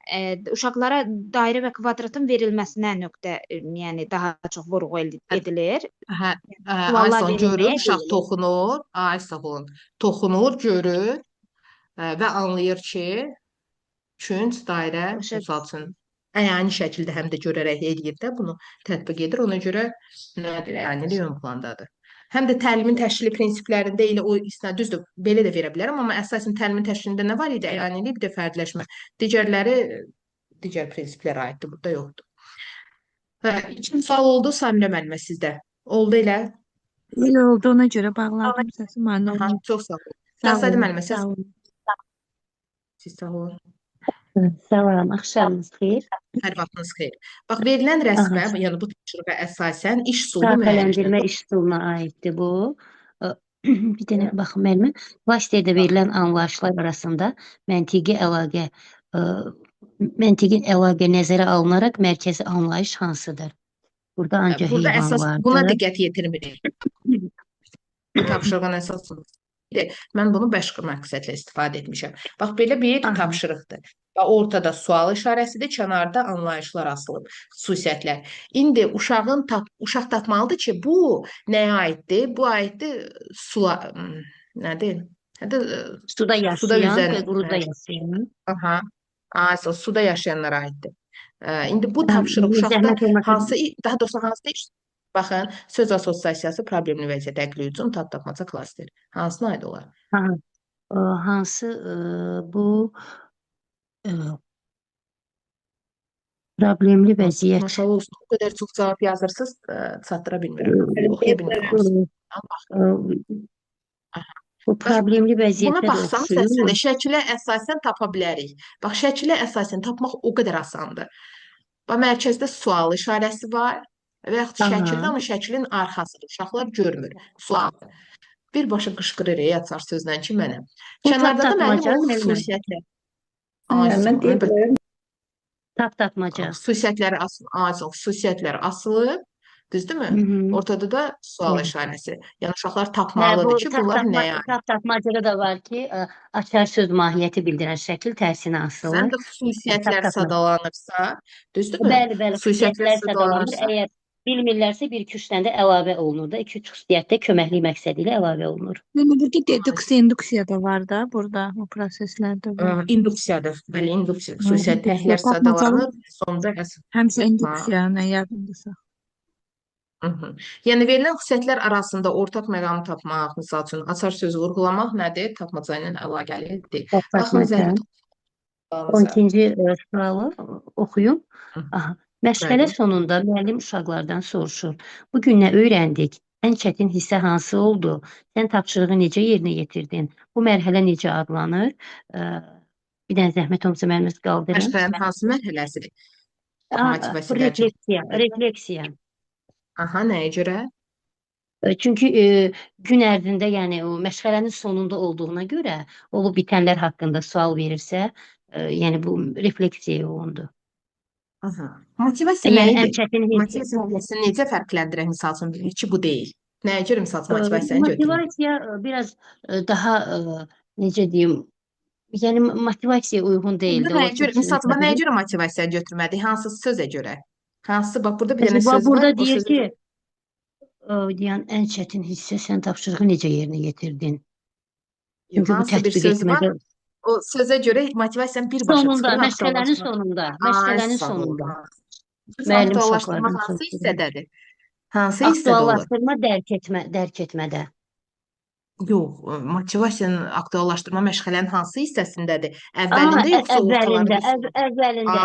uşaqlara dairə və kvadratın verilməsinə yəni daha çox vurğu edilir. Hə, Suallar Ayson görür, verilməyə uşaq deyil. toxunur, Ayson toxunur, görür və anlayır ki, künc, dairə, Başa misal üçün əyani şəkildə həm də görərək eləyir də bunu tətbiq edir. Ona görə nədir? Əyanilik ön plandadır. Həm də təlimin təşkili prinsiplərində elə o istinad düzdür, belə də verə bilərəm, amma əsasən təlimin təşkilində nə var idi? Əyanilik, bir də fərdiləşmə. Digərləri digər prinsiplərə aiddir, burada yoxdur. Hə, ikinci sual oldu Samirə müəllimə sizdə. Oldu elə? Elə oldu, ona görə bağladım səsi, mane Aha, olmayıb. çox sağ olun. Sağ Şahzadə olun, müəllimə sağ olun. siz sağ olun. Sağ olun, axşamınız xeyir. Hər vaxtınız xeyir. Bax, verilən Aha, rəsmə, yəni bu tapşırığa əsasən iş üsulu müəyyənləşdirir. sahələndirmə iş üsuluna aiddir bu. Bir dənə baxın müəllimə, vasitədə verilən anlayışlar arasında məntiqi əlaqə nəzərə alınaraq mərkəzi anlayış hansıdır? Burada ancaq Burada heyvan əsas buna vardır. diqqət yetirmirik. Bu tapşırığın əsasında. Mən bunu başqa məqsədlə istifadə etmişəm. Bax, belə bir Aha, tapşırıqdır. Və ortada sual işarəsidir, kənarda anlayışlar asılıb, xüsusiyyətlər. İndi uşaq tapmalıdır ki, bu nəyə aiddir? Bu aiddir nədir? suda Suda yaşayan üzən, və quruda yaşayan. aha, suda yaşayanlara aiddir. İndi bu Hə, tapşırıq uşaqda zəhmət olmasa daha doğrusu hansı iş? Baxın, söz assosiasiyası, problemli vəziyyət, əqli hücum, tapmaca, klaster. Hansına aid olar? ha, hansı bu e, problemli vəziyyət Maşallah olsun. O qədər çox cavab yazırsınız, çatdıra bilmirəm. Oxuya bilmirəm hamısını. bu problemli Buna vəziyyətə də baxsanız, oxşuyur. əslində şəkilə əsasən tapa bilərik. Bax, şəkilə əsasən tapmaq o qədər asandır. Bax, mərkəzdə sual işarəsi var və yaxud şəkildə, Aha, amma şəklin arxasıdır. Uşaqlar görmür. Sual. Birbaşa qışqırır açar sözlə ki, mənəm. bu Kənarda da müəllim tapmaca onun müəllimə. xüsusiyyətləri. Mən deyirəm, tapmaca. Xüsusiyyətləri asılıb, düzdürmü? Ortada da sual işarəsi. Yəni uşaqlar Bu tapmalıdır ki, bunlar nəyə aid? tapmacada da var ki, açar söz mahiyyəti bildirən şəkil tərsinə asılır. Sən də xüsusiyyətlər sadalanırsa, düzdürmü? Bəli, xüsusiyyətlər sadalanır. sadalanırsa. Əgər bilmirlərsə, bir iki üç dənə də əlavə olunur da. 2-3 xüsusiyyət də köməklik məqsədi ilə əlavə olunur. Yəni burada deduksiya, induksiya da var da, burada bu proseslərdə var. İnduksiyadır. Bəli, induksiya. Xüsusiyyət İnduksiya, təhlər sadalanır, sonda Həmişə induksiya nə yadındasa. Yəni verilən xüsusiyyətlər arasında ortaq məqamı tapmaq, misal üçün açar sözü vurğulamaq nədir? Tapmaca ilə əlaqəlidir. Baxın, zəhmət 12-ci sualı oxuyum. Hı. Aha. Məşğələ Bəli. sonunda müəllim uşaqlardan soruşur. Bu gün nə öyrəndik? Ən çətin hissə hansı oldu? Sən tapşırığı necə yerinə yetirdin? Bu mərhələ necə adlanır? Bir dənə zəhmət olmasa müəllimimiz qaldırın. Məşğələnin hansı mərhələsidir? Motivasiya Refleksiya. Aha, nəyə görə? Çünki gün ərzində, yəni o məşğələnin sonunda olduğuna görə, olub bitənlər haqqında sual verirsə, yəni bu refleksiya yoğundur. Aha. Motivasiya Yəni ən nədir? çətin hiss Motivasiyasını necə fərqləndirək, misal üçün bilir ki, bu deyil. Nəyə görə misal üçün motivasiyanı götürmək? motivasiya biraz daha necə deyim, yəni motivasiya uyğun deyildi. Nəyə görə, misal üçün nəyə görə motivasiya götürmədik? Hansı sözə görə? Hansı, bax burada bir dənə söz var. Burada deyir ki, deyən ən çətin hissə sən tapşırığı necə yerinə yetirdin? Çünki bu Hansı bir tətbiq söz var? etmədə O sözə görə motivasiyanın birbaşa sonunda, çıxır. məşğələnin sonunda. Müəllim Aktuallaşdırma uşaqlardan hansı soruşur. hissədədir? Hansı hissədə olur? Aktuallaşdırma dərk etmədə. Yox, motivasiyanın aktuallaşdırma məşğələnin hansı hissəsindədir? Əvvəlində yoxsa ortalarında? Əvvəlində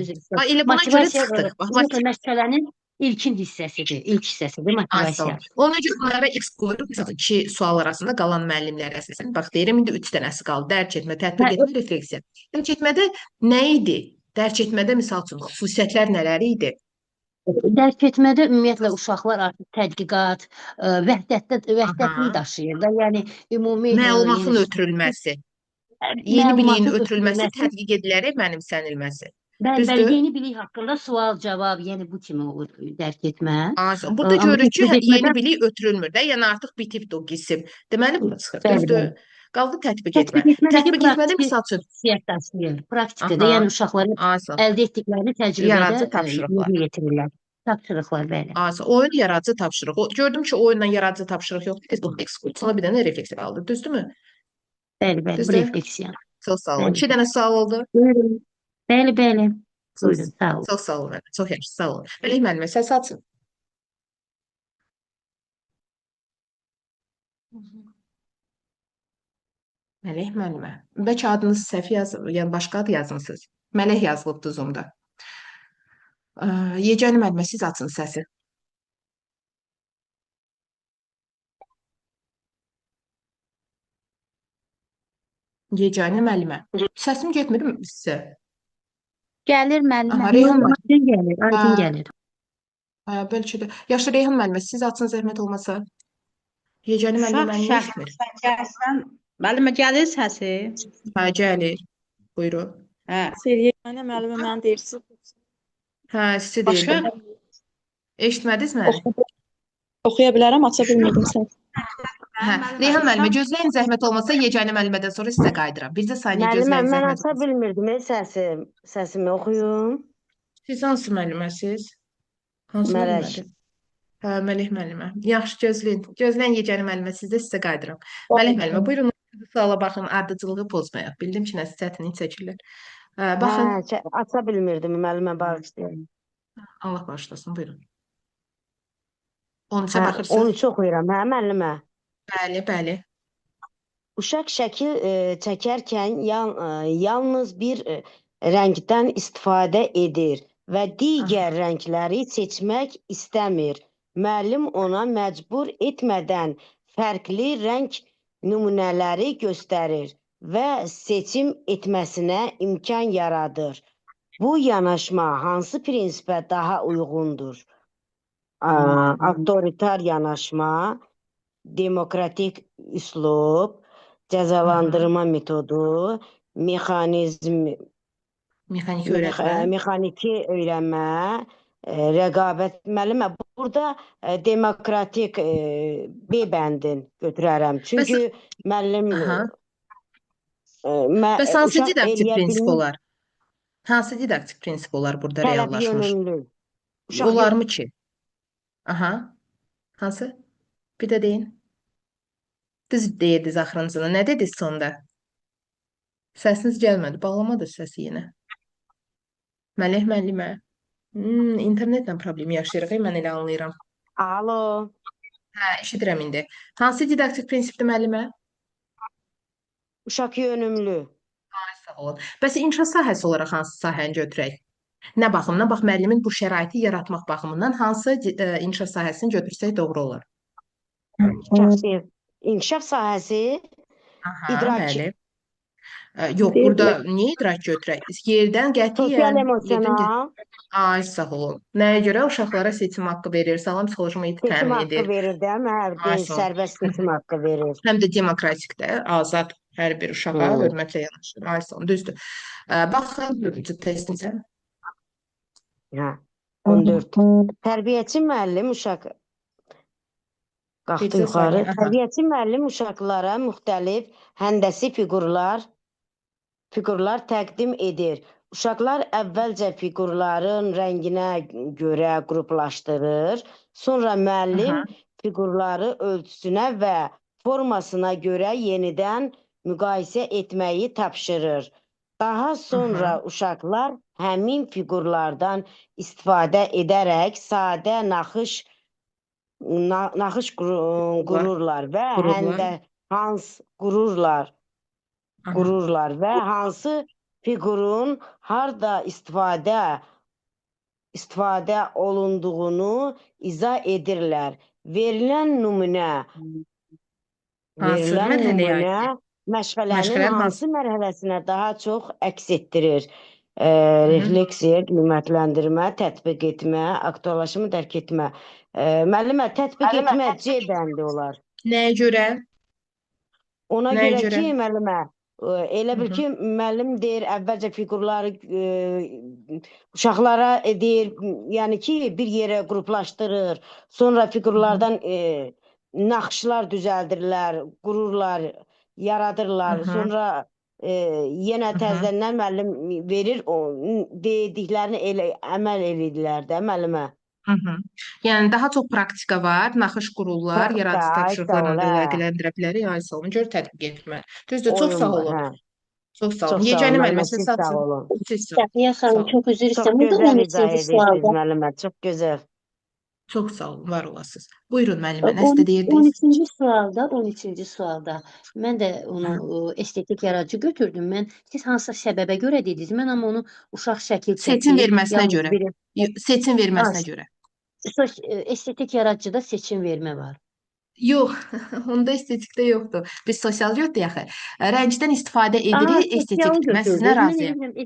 üzr istəyirəm. Elə buna görə çıxdıq. Bax, məşğələnin ilkin hissəsidir. İlk hissəsidir motivasiya. Ona görə bunlara X qoyuruq. Məsələn, iki sual arasında qalan müəllimlər əsasən. Bax, deyirəm, indi 3 dənəsi qaldı. Dərk etmə, tətbiq etmə, refleksiya. Dərk etmədə nə idi? Dərk etmədə, misal üçün, xüsusiyyətlər nələr idi? Dərk etmədə ümumiyyətlə uşaqlar artıq tədqiqat, vəhdətini daşıyır da. Yəni, ümumi Məlumatın ötürülməsi. Yeni biliyin ötürülməsi, tədqiq edilərək mənimsənilməsi. Bəli, yeni bilik haqqında sual-cavab, yəni bu kimi olur dərk etmə. Burada görürük ki, yeni bilik ötürülmür də, yəni artıq bitibdir o qisim. Deməli, bu çıxır, düzdür? Qaldı tətbiq etmə. Tətbiq etmədə, misal üçün, praktikada, yəni uşaqların əldə etdiklərini təcrübədə yerinə yetirirlər. Tapşırıqlar, bəli. Oyun yaradıcı tapşırıq. Gördüm ki, oyunla yaradıcı tapşırıq yoxdur. Bu ekskursiyona bir dənə refleksiya qaldı, düzdürmü? Bəli, bu refleksiya. Çox sağ olun. 2 dənə sual oldu. Bəli. Buyurun, sağ olun. Çox sağ olun. Çox yaxşı, sağ olun. Belə müəllimə, səs açın. Mələk müəllimə. Bəlkə adınız səhv yəni başqa ad yazmısınız. Mələk yazılıbdı Zoomda. Yeganə müəllimə, siz açın səsi. Yeganə müəllimə. Səsim getmir sizə? Gəlir müəllimə. Aha, Reyhan müəllimə. Aydın gəlir, aydın Hə, gəlir. bəlkə də. Yaxşı, Reyhan müəllimə, siz açın zəhmət olmasa. Yeganə müəllimə Uşaq məni niyə etmir? şəkərsən. Müəllimə gəlir səsi? Hə, gəlir. Buyurun. Hə. Yeganə müəllimə mənə deyirsiniz. Hə, sizi Başqa? deyirdim. Eşitmədiniz məni? Oxuya bilərəm, aça bilmirdim sən. Hə, Reyhan müəllimə, gözləyin zəhmət olmasa yeganə müəllimədən sonra sizə qayıdıram. Bircə saniyə Müəllimə, gözləyin mən zəhmət aça olmasa. bilmirdim səsimi oxuyum. Siz hansı müəlliməsiz? Hansı Mələk. müəllimədir? Hə, Mələk müəllimə. Yaxşı, gözləyin. Gözləyin yeganə müəllimə, sizə qayıdıram. Mələk müəllimə, buyurun suala baxın, ardıcılığı pozmayaq. Bildim ki, nəsə çətinlik çəkirlər. Baxın, Aça bilmirdim müəllimə bağışlayın. Allah bağışlasın, buyurun. 13-ə Hə, baxırsınız? 13 oxuyuram, hə müəllimə? Bəli, bəli. Uşaq şəkil çəkərkən yalnız bir rəngdən istifadə edir və digər rəngləri seçmək istəmir. Müəllim ona məcbur etmədən fərqli rəng nümunələri göstərir və seçim etməsinə imkan yaradır. Bu yanaşma hansı prinsipə daha uyğundur? Avtoritar yanaşma, demokratik üslub, cəzalandırma metodu, Mexaniki öyrətmə. mexaniki öyrənmə, rəqabət. Müəllimə, burada demokratik B bəndin götürərəm. Çünki müəllim Bəs hansı uşaq didaktik eləyə prinsip bilmir, olar? Hansı didaktik prinsip olar burada tələb reallaşmış? yönümlü. Uşaq Olar mı ki? Aha. Hansı? Bir də deyin. Düz deyirdiniz axırıncını. Nə dediniz sonda? Səsiniz gəlmədi. Bağlamadınız səsi yenə. Mələk müəllimə. İnternetlə problem yaşayırıq, mən elə anlayıram. Alo. Hə, eşidirəm indi. Hansı didaktik prinsipdir müəllimə? Uşaq yönümlü. Sağ olun. Bəs inşa sahəsi olaraq hansı sahəni götürək? Nə baxımdan? Bax, müəllimin bu şəraiti yaratmaq baxımından hansı inşa sahəsini götürsək doğru olar? İnkişaf sahəsi Aha, idrak, bəli. Yox, burada niyə idrak götürək? Yerdən sosial qətiyyən, emosional ay sağ olun. Nəyə görə uşaqlara seçim haqqı verir, sağlam psixoloji mühiti seçim təmin haqqı edir. verir də, Ay sağ olun. sərbəst seçim haqqı verir. Həm də demokratik də, azad hər bir uşağa hörmətlə yanaşır. Ay sağ olun, düzdür. Baxın, testimizə. Hə, 14. Tərbiyəçi müəllim uşaq qalxdı Bircə yuxarı. saniyə, aha. Tərbiyəçi müəllim uşaqlara müxtəlif həndəsi fiqurlar təqdim edir. Uşaqlar əvvəlcə fiqurların rənginə görə qruplaşdırır. Sonra müəllim fiqurları ölçüsünə və formasına görə yenidən müqayisə etməyi tapşırır. Daha sonra uşaqlar həmin fiqurlardan istifadə edərək sadə naxış qururlar və qururlar və hansı fiqurun harda istifadə olunduğunu izah edirlər. Verilən nümunə məşğələnin hansı mərhələsinə daha çox əks etdirir? Refleksiya, qiymətləndirmə, tətbiq etmə, aktuallaşımı dərk etmə. Müəllimə, tətbiq etmə C bəndi olar. Nəyə görə? Ona Nəyə görə görə? ki, müəllimə, elə bil ki, müəllim deyir, əvvəlcə fiqurları uşaqlara deyir, yəni ki, bir yerə qruplaşdırır, sonra fiqurlardan naxışlar düzəldirlər, qururlar, yaradırlar, sonra yenə təzədən müəllim verir, dediklərini əməl edirlər də müəllimə. Yəni daha çox praktika var, naxış qururlar, yaradıcı tapşırıqlarla əlaqələndirə bilərik. Ay sağ olun, gör tətbiq etmə. Düzdür, çox sağ olun. Çox sağ olun. Yeganə müəllimə, siz sağ olun. Səfiyə xanım, çox üzr Çox istəyirəm. gözəl izah edirsiniz müəllimə, çox gözəl. Çox sağ olun, var olasınız. Buyurun müəllimə, nəsə 13 deyirdiniz? 13-cü sualda mən də onu estetik yaradıcı götürdüm. Siz hansısa səbəbə görə dediniz. Mən amma onu uşaq şəkil Seçim çəkir, verməsinə yalnız görə. biri. Seçim Ha, verməsinə görə. estetik yaradıcıda seçim vermə var. Yox, onda estetikdə yoxdur. Biz sosial götürük axı. Rəngdən istifadə edirik, Sosial estetikdir. Mən sizinlə götürdünüz. Mən razıyam. edirəm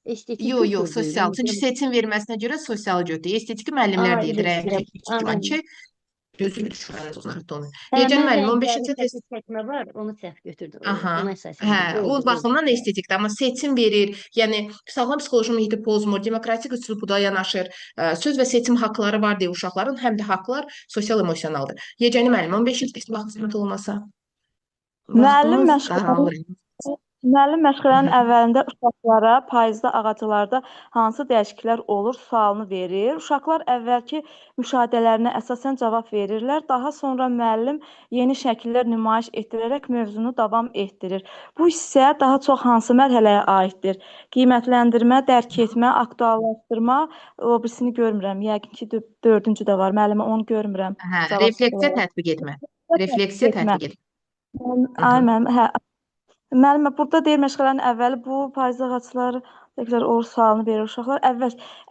estetik Yox, götürdünüz. sosial. Mən Çünki deyirəm, seçim verməsinə görə sosial götürük. Estetik müəllimlər deyir, elə rəng istəyirəm. çəkici var ki, gözünü düşürəniz o kartonu. Hə, Yeganə mən müəllim rəngləri 15-ci test. çəkib çəkmə var, onu səhv götürdüm. Aha. Ona əsasən Hə, o oldu. baxımdan estetikdir, amma seçim verir. Yəni sağlam psixoloji mühiti pozmur, demokratik üslubda yanaşır. Söz və seçim haqqları var deyə uşaqların, həm də haqqlar sosial emosionaldır. Yeganə müəllim 15-ci test vaxt zəhmət olmasa. Müəllim Vaxtımız məşğələnin daralır. müəllim məşğələnin əvvəlində uşaqlara payızda ağaclarda hansı dəyişikliklər olur sualını verir. Uşaqlar əvvəlki müşahidələrinə əsasən cavab verirlər. Daha sonra müəllim yeni şəkillər nümayiş etdirərək mövzunu davam etdirir. Bu hissə daha çox hansı mərhələyə aiddir? Qiymətləndirmə, dərk etmə, aktuallaşdırma, o birisini görmürəm. Yəqin ki, dördüncü də var. Müəllimə onu görmürəm. Hə, Cavab refleksiya tətbiq etmə. Refleksiya tətbiq etmə. Ay müəllim, hə. Müəllimə, burada deyir məşğələnin əvvəli bu payız ağacları təkrar olur sualını verir uşaqlar.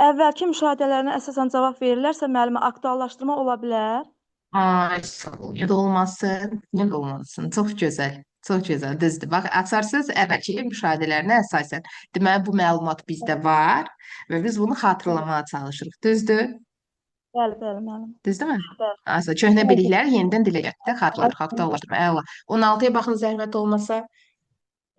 Əvvəlki müşahidələrinə əsasən cavab verirlərsə, müəllimə aktuallaşdırma ola bilər. Ay, sağ ol. Ya da olmasın, ya da olmasın. Çox gözəl. Çox gözəl, düzdür. Bax, açarsınız əvvəlki müşahidələrinə əsasən. Deməli, bu məlumat bizdə var və biz bunu xatırlamağa çalışırıq. Düzdür? Bəli, müəllim. Düzdürmü? Bəli. Asa, köhnə bilikləri yenidən dilə gətirdik, xatırladıq, aktuallaşdırma. Əla. 16-ya baxın zəhmət olmasa.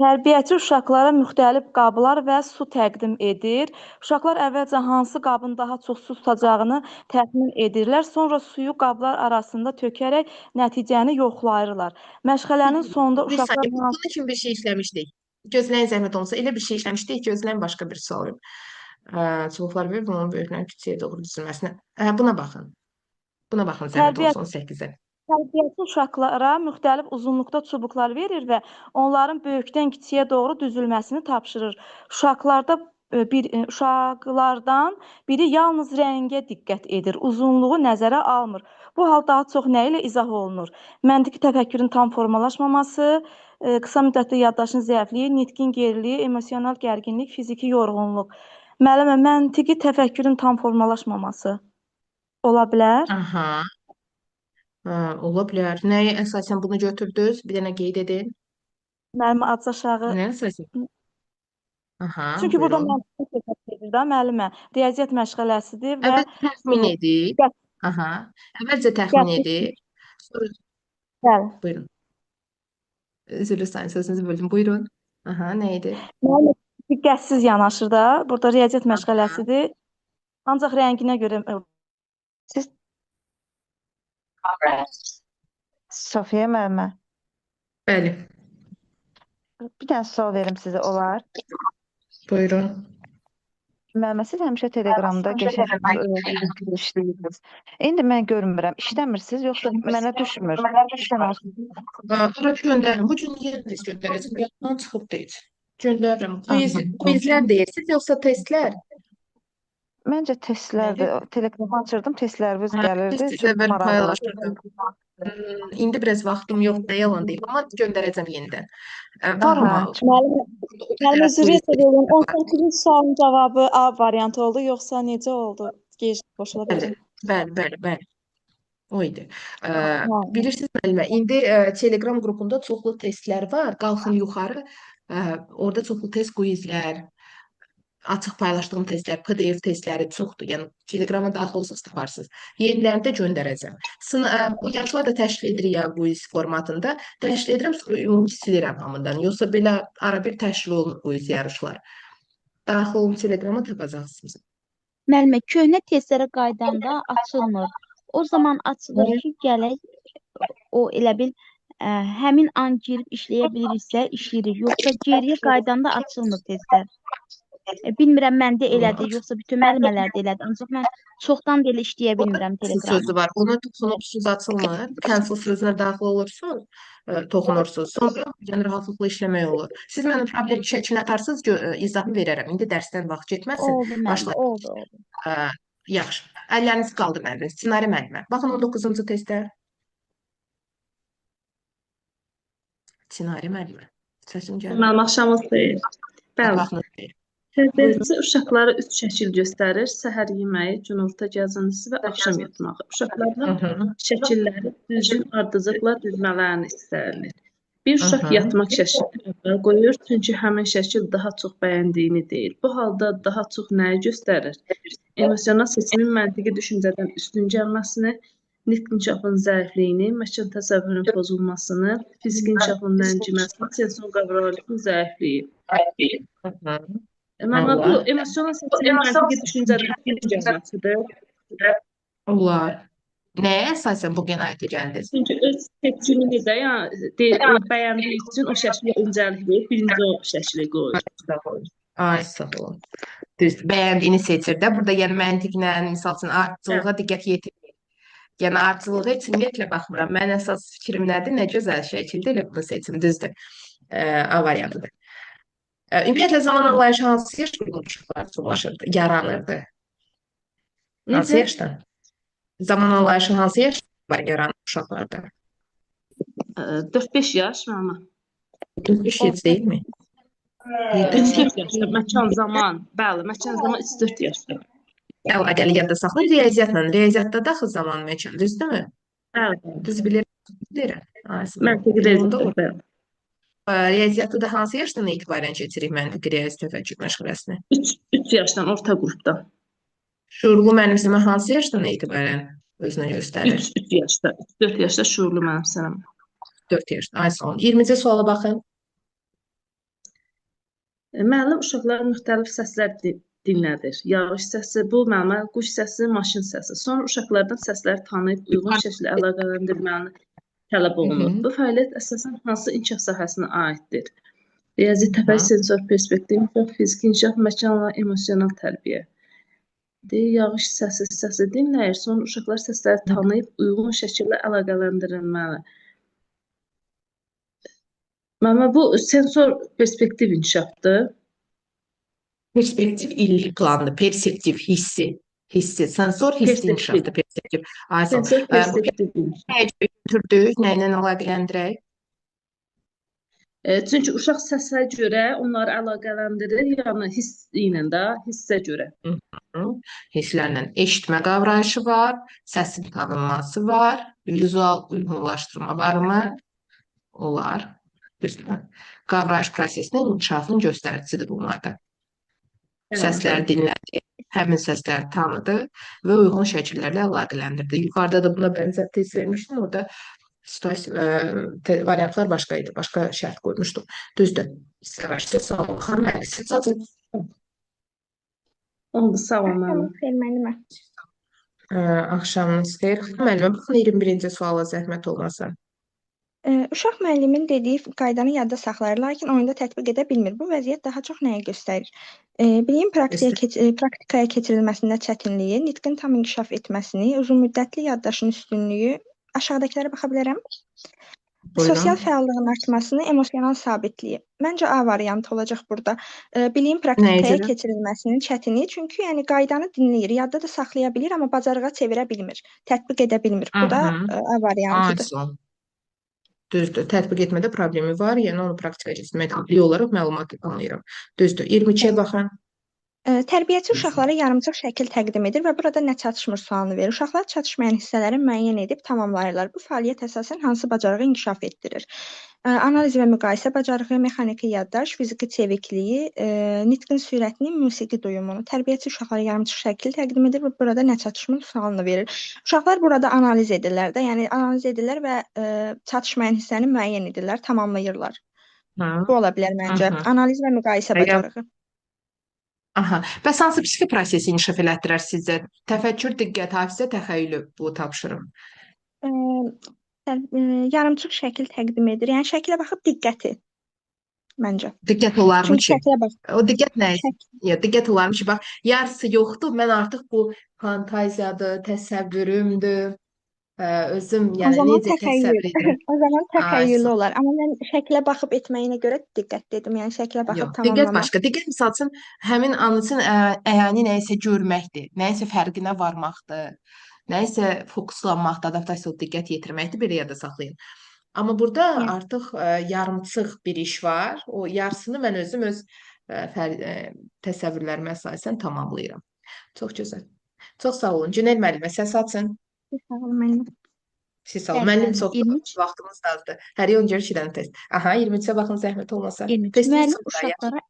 Tərbiyəçi uşaqlara müxtəlif qablar və su təqdim edir. Uşaqlar əvvəlcə hansı qabın daha çox su tutacağını təxmin edirlər. Sonra suyu qablar arasında tökərək nəticəni yoxlayırlar. Məşğələnin sonunda Bir uşaqlar saniyə, bunun üçün bir şey işləmişdik. Gözləyin zəhmət olmasa, elə bir şey işləmişdik, gözləyin başqa bir sual yox. Çubuqlar verir, bunun böyüklərin küçüyə doğru düzülməsinə. Buna baxın. Buna baxın zəhmət olsa 18-ə. Tərbiyəçi uşaqlara müxtəlif uzunluqda çubuqlar verir və onların böyükdən kiçiyə doğru düzülməsini tapşırır. Uşaqlardan biri yalnız rəngə diqqət edir, uzunluğu nəzərə almır. Bu hal daha çox nə ilə izah olunur? Məntiqi təfəkkürün tam formalaşmaması, qısa müddətli yaddaşın zəifliyi, nitqin geriliyi, emosional gərginlik, fiziki yorğunluq. Müəllimə, məntiqi təfəkkürün tam formalaşmaması ola bilər? Aha. Ola bilər. Nəyə əsasən bunu götürdünüz? Bir dənə qeyd edin. Müəllimə, aç aşağı. Nəyə əsasən? Aha, Çünki burada buyurun. məntiqi təfəkkür edir də müəllimə. Riyaziyyat məşğələsidir və Əvvəlcə təxmin edin. Aha. Əvvəlcə təxmin edin. Sonra bəli. buyurun. Üzr istəyirəm, sözünüzü böldüm. Buyurun. Aha, nə idi? Müəllimə diqqətsiz yanaşır da. Burada riyaziyyat məşğələsidir. Ancaq rənginə görə Siz Sofiya müəllimə, Bəli. bir dənə sual verim sizə, olar? Buyurun. Müəllimə, siz həmişə Telegramda qəşəng işləyirsiniz. İndi mən görmürəm. İşləmirsiniz, yoxsa mənə düşmür? Ora göndərin. Bu gün yer test göndərəcəm. Yaddan çıxıb deyil. Göndərirəm. Quizlər deyirsiniz, yoxsa testlər? Məncə testlərdir. Telegramı açırdım, testləriniz gəlirdi. Testlər mən paylaşırdım. İndi biraz vaxtım yoxdur, yalan deyim. Amma göndərəcəm yenidən. Varmı? Müəllimə, üzr istəyirəm. 18-ci sualın cavabı A variantı oldu, yoxsa necə oldu? Gec qoşula Bəli, biləcəm. bəli. O idi. Bilirsiniz müəllimə, indi Telegram qrupunda çoxlu testlər var. Qalxın yuxarı. Orada çoxlu test quizlər, açıq paylaşdığım testlər, PDF testləri çoxdur. Yəni Telegrama daxil olsanız taparsınız. Yenilərini də göndərəcəm. Yarışlar da təşkil edirik ya quiz formatında. Təşkil edirəm, sonra ümumi silirəm hamıdan. Yoxsa belə ara bir təşkil olunur quiz yarışlar. Daxil olun Telegrama tapacaqsınız. Müəllimə, köhnə testlərə qaydanda açılmır. O zaman açılır ki, gələk o elə bil həmin an girib işləyə biliriksə işləyirik. Yoxsa geriyə qaydanda açılmır testlər. Bilmirəm məndə elədir, yoxsa bütün müəllimələrdə elədir. Ancaq mən çoxdan belə işləyə bilmirəm Cancel Telegramı. sözü var. Ona toxunursunuz, açılmır. Cancel sözünə daxil olursunuz, toxunursunuz. Sonra yəni rahatlıqla işləmək olur. Siz mənə problem şəklinə atarsınız, izahını verərəm. İndi dərsdən vaxt getməsin. Oldu müəllimə, oldu. Yaxşı. Əllərinizi qaldırın əlinizə. Ssenari müəllimə. Baxın 19-cu testdə. Ssenari müəllimə. Səsim gəlmir. Mənim axşamınız xeyir. Bəli. Baxın. Tərbiyəçi uşaqlara 3 şəkil göstərir. Səhər yeməyi, günorta gəzintisi və axşam yatmağı. Uşaqlardan şəkilləri düzgün ardıcıqla düzmələrini istərilir. Bir uşaq yatmaq şəklini əvvəl qoyur, çünki həmin şəkil daha çox bəyəndiyini deyir. Bu halda daha çox nəyi göstərir? Emosional seçimin məntiqi düşüncədən üstün gəlməsini, nitq inkişafının zəifliyini, məkan təsəvvürünün pozulmasını, fiziki inkişafın mənciməsini, sensor qavrayışının zəifliyi. Məna bu emosional seçimin məntiqi düşüncədən üstün gəlməsidir. Olar. Nəyə əsasən bu qənaətə gəldiniz? Çünki öz seçimini də yəni bəyəndiyi üçün o şəklə öncəlik verib, birinci o şəkli qoyur. Ay, sağ olun. Düzdür, bəyəndiyini seçir də. Burada yəni məntiqlə, misal üçün, ardıcılığa diqqət yetirmir. Yəni ardıcılığa heç ümumiyyətlə baxmıram. Mən əsas fikrim nədir? Nə gözəl şəkildə elə bunu seçim, düzdür. A variantıdır. Ümumiyyətlə zaman anlayışı hansı yaşda uşaqlar çoxlaşırdı, yaranırdı? Hansı yaşda? Zaman anlayışı hansı yaşda yaranır uşaqlarda? 4-5 yaş məma. 4-5 yaş deyilmi? 3-4 yaşda, məkan zaman, bəli, məkan zaman 3-4 yaşda. Əlaqəli yadda saxlayın riyaziyyatla. Riyaziyyatda daxil zaman məkan, düzdürmü? Bəli. Düz bilirəm. Məntiqi riyaziyyatda, bəli. Riyaziyyatda da hansı yaşdan etibarən keçirik məntiqi riyazi təfəkkür məşğələsini? 3 yaşdan, orta qrupda. Şuurlu mənimsəmə hansı yaşdan etibarən özünə göstərir? 3 yaşda, 4 yaşda şuurlu mənimsəmə. 4 yaşda. Ay sağ olun. 20-ci suala baxın. Müəllim uşaqlara müxtəlif səslər dinlədir. Yağış səsi, bu məmə, quş səsi, maşın səsi. Sonra uşaqlardan səsləri tanıyıb uyğun şəkildə əlaqələndirməni tələb olunur. Bu fəaliyyət əsasən hansı inkişaf sahəsinə aiddir? Riyazi təfəkkür, sensor perspektiv, fiziki inkişaf, məkanla emosional tərbiyə. Yağış səsi dinləyir, sonra uşaqlar səsləri tanıyıb uyğun şəkildə əlaqələndirilməli. Məmə, bu sensor perspektiv inkişafdır. Perspektiv illik plandır, perseptiv, hissi, sensor hissi inkişafdır, perspektiv. Sensor perspektiv inkişaf. Nəyə götürdük, nə ilə əlaqələndirək? Çünki uşaq səsə görə onları əlaqələndirir, yəni hissə də, hissə görə. Hisslərlə eşitmə qavrayışı var, səsin tanınması var, vizual uyğunlaşdırma varmı? Olar. Qavrayış prosesinin inkişafının göstəricisidir bunlarda. Səslər dinlədi, həmin səsləri tanıdı və uyğun şəkillərlə əlaqələndirdi. Yuxarıda da buna bənzər test vermişdim, orada variantlar başqa idi, başqa şərt qoymuşduq. Düzdür. Səvəşdə sağ olun, xanım əksi çatın. Oldu, sağ olun müəllimə. Axşamınız xeyir. Müəllimə, baxın 21-ci suala zəhmət olmasa. Uşaq müəllimin dediyi qaydanı yadda saxlayır, lakin oyunda tətbiq edə bilmir. Bu vəziyyət daha çox nəyə göstərir? Biliyin praktikaya keçirilməsində çətinliyi, nitqin tam inkişaf etməsini, uzunmüddətli yaddaşın üstünlüyü, aşağıdakılara baxa bilərəm. Sosial fəallığın artmasını, emosional sabitliyi. Məncə A variantı olacaq burada. Biliyin praktikaya keçirilməsinin çətinliyi, çünki yəni qaydanı dinləyir, yadda da saxlaya bilir, amma bacarığa çevirə bilmir, tətbiq edə bilmir. Bu da A variantıdır. Düzdür, tətbiq etmədə problemi var, yəni onu praktikaya keçirmək olaraq məlumat anlayıram. Düzdür, 22-yə baxın. Tərbiyəçi uşaqlara yarımçıq şəkil təqdim edir və burada nə çatışmır sualını verir. Uşaqlar çatışmayan hissələri müəyyən edib tamamlayırlar. Bu fəaliyyət əsasən hansı bacarığı inkişaf etdirir? Analiz və müqayisə bacarığı, mexaniki yaddaş, fiziki çevikliyi, nitqin sürətini, musiqi duyumunu. Tərbiyəçi uşaqlara yarımçıq şəkil təqdim edir və burada nə çatışmır sualını verir. Uşaqlar burada analiz edirlər də, yəni analiz edirlər və çatışmayan hissəni müəyyən edirlər, tamamlayırlar. Bu ola bilər məncə. Analiz və müqayisə bacarığı. Aha. Bəs hansı psixi prosesi inkişaf elətdirər sizcə? Təfəkkür, diqqət, hafizə, təxəyyülü bu tapşırım. Yarımçıq şəkil təqdim edir. Yəni şəklə baxıb diqqəti məncə. Diqqət olarmı ki? O diqqət nə? Diqqət olarmı ki, bax, yarısı yoxdur. Mən artıq bu fantaziyadır, təsəvvürümdür. Özüm O yəni zaman necə təxəyyül. təsəvvür edirəm. O zaman Ay, təxəyyüllü sağ ol. olar. Amma mən şəklə baxıb etməyinə görə diqqət dedim. Yəni şəklə baxıb Yox, diqqət tamamlamaq. başqa. Diqqət misal üçün həmin an üçün əyani nəyisə görməkdir, nəyisə fərqinə varmaqdır, nəyisə fokuslanmaqdır, adaptasiya diqqət yetirməkdir, belə yada saxlayın. Amma burada Yəni artıq yarımçıq bir iş var. O yarısını mən özüm öz təsəvvürlərimə əsasən tamamlayıram. Çox gözəl. Çox sağ olun. Cüneyt müəllimə səs açın. sağ olun müəllim. Siz sağ olun. Bəli, Müəllim müəllim. çox 23 vaxtımız azdır. Hər yol görüş edən test. Aha, 23-ə baxın zəhmət olmasa. 23 Testimiz müəllim sonunda uşaqlara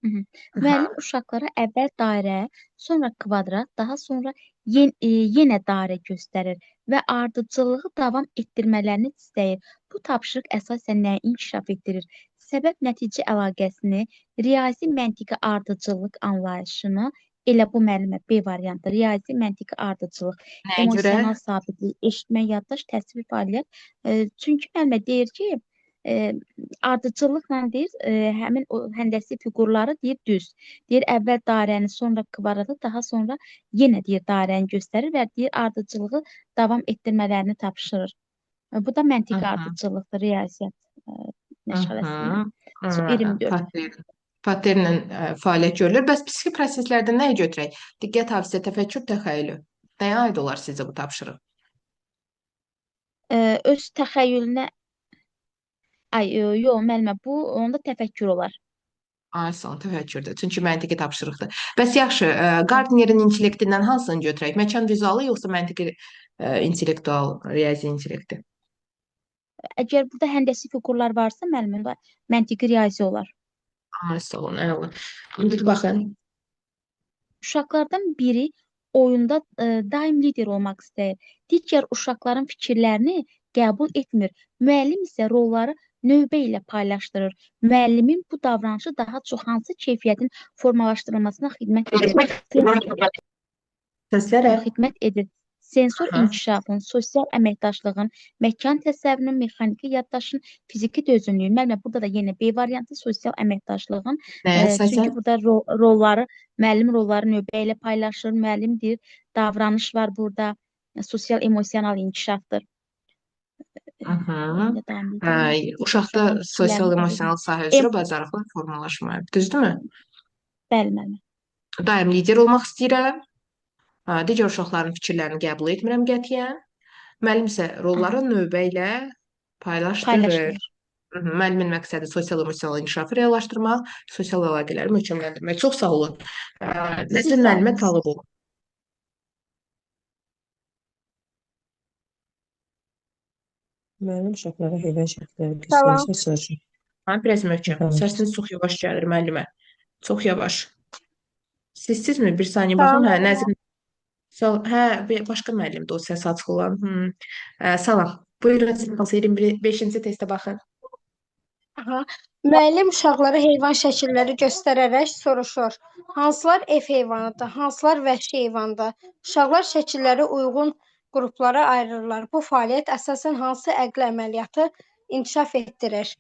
Aha. müəllim uşaqlara əvvəl dairə, sonra kvadrat, daha sonra yenə dairə göstərir və ardıcıllığı davam etdirmələrini istəyir. Bu tapşırıq əsasən nəyi inkişaf etdirir? Səbəb-nəticə əlaqəsini, riyazi məntiqi ardıcıllıq anlayışını, elə bu müəllimə B variantı, riyazi məntiqi ardıcıllıq, Nəyə görə? emosional sabitlik, eşitmə, yaddaş, təsvir fəaliyyət. Çünki müəllimə deyir ki, ardıcıllıqla deyir, həmin o həndəsi fiqurları deyir düz. Deyir əvvəl dairəni, sonra kvadratı, daha sonra yenə deyir dairəni göstərir və deyir ardıcıllığı davam etdirmələrini tapşırır. Bu da məntiqi Aha. ardıcıllıqdır, riyaziyyat məşğələsində. Aha. 24. Paternlə fəaliyyət görülür. Bəs psixi proseslərdən nəyi götürək? Diqqət, hafizə, təfəkkür, təxəyyülü. Nəyə aid olar sizcə bu tapşırıq? Öz təxəyyülünə yox, müəllimə, bu onda təfəkkür olar. Ay, sağ olun, təfəkkürdür. Çünki məntiqi tapşırıqdır. Bəs yaxşı, Gardnerin intellektindən hansını götürək? Məkan vizualı yoxsa məntiqi intellektual, riyazi intellekti? Əgər burada həndəsi fiqurlar varsa, müəllimə, onda məntiqi riyazi olar. Ay, sağ olun, əla. İndi baxın. Uşaqlardan biri oyunda daim lider olmaq istəyir. Digər uşaqların fikirlərini qəbul etmir. Müəllim isə rolları növbə ilə paylaşdırır. Müəllimin bu davranışı daha çox hansı keyfiyyətin formalaşdırılmasına xidmət edir? Səslərə. Xidmət edir. Sensor Aha. inkişafın, sosial əməkdaşlığın, məkan təsəvvürünün, mexaniki yaddaşın, fiziki dözümlüyün. Müəllimə, burada da yenə B variantı sosial əməkdaşlığın. Nəyə Çünki əsasən? burada rolları, müəllim rolları növbə ilə paylaşır. Müəllim deyir, davranış var burada. Sosial emosional inkişafdır. Aha. Davam edir. Uşaqda Uşaqların sosial fikirlərini emosional sahə üzrə bacarıqlar formalaşmayıb. Düzdürmü? Bəli, müəllimə. Daim lider olmaq istəyirəm. Digər uşaqların fikirlərini qəbul etmirəm qətiyyən. Müəllim isə rolları növbə ilə paylaşdırır. Paylaşdırır. Müəllimin məqsədi sosial emosional inkişafı reallaşdırmaq, sosial əlaqələri möhkəmləndirmək. Çox sağ olun. Nəzrin müəllimə talib olun. Müəllim uşaqlara heyvan şəkilləri Salam. göstərsə soruşur. Biraz möhkəm. Tamam. Səsiniz çox yavaş gəlir müəllimə. Çox yavaş. Sizsizmi? Bir saniyə Salam, baxım. müəllimə. Nəzrin. Başqa müəllimdir o səs açıq olan. Salam. Buyurun, 25-ci testə baxın. Aha. Müəllim uşaqlara heyvan şəkilləri göstərərək soruşur. Hansılar ev heyvanıdır, hansılar vəhşi heyvandır? Uşaqlar şəkilləri uyğun qruplara ayırırlar. Bu fəaliyyət əsasən hansı əqli əməliyyatı inkişaf etdirir?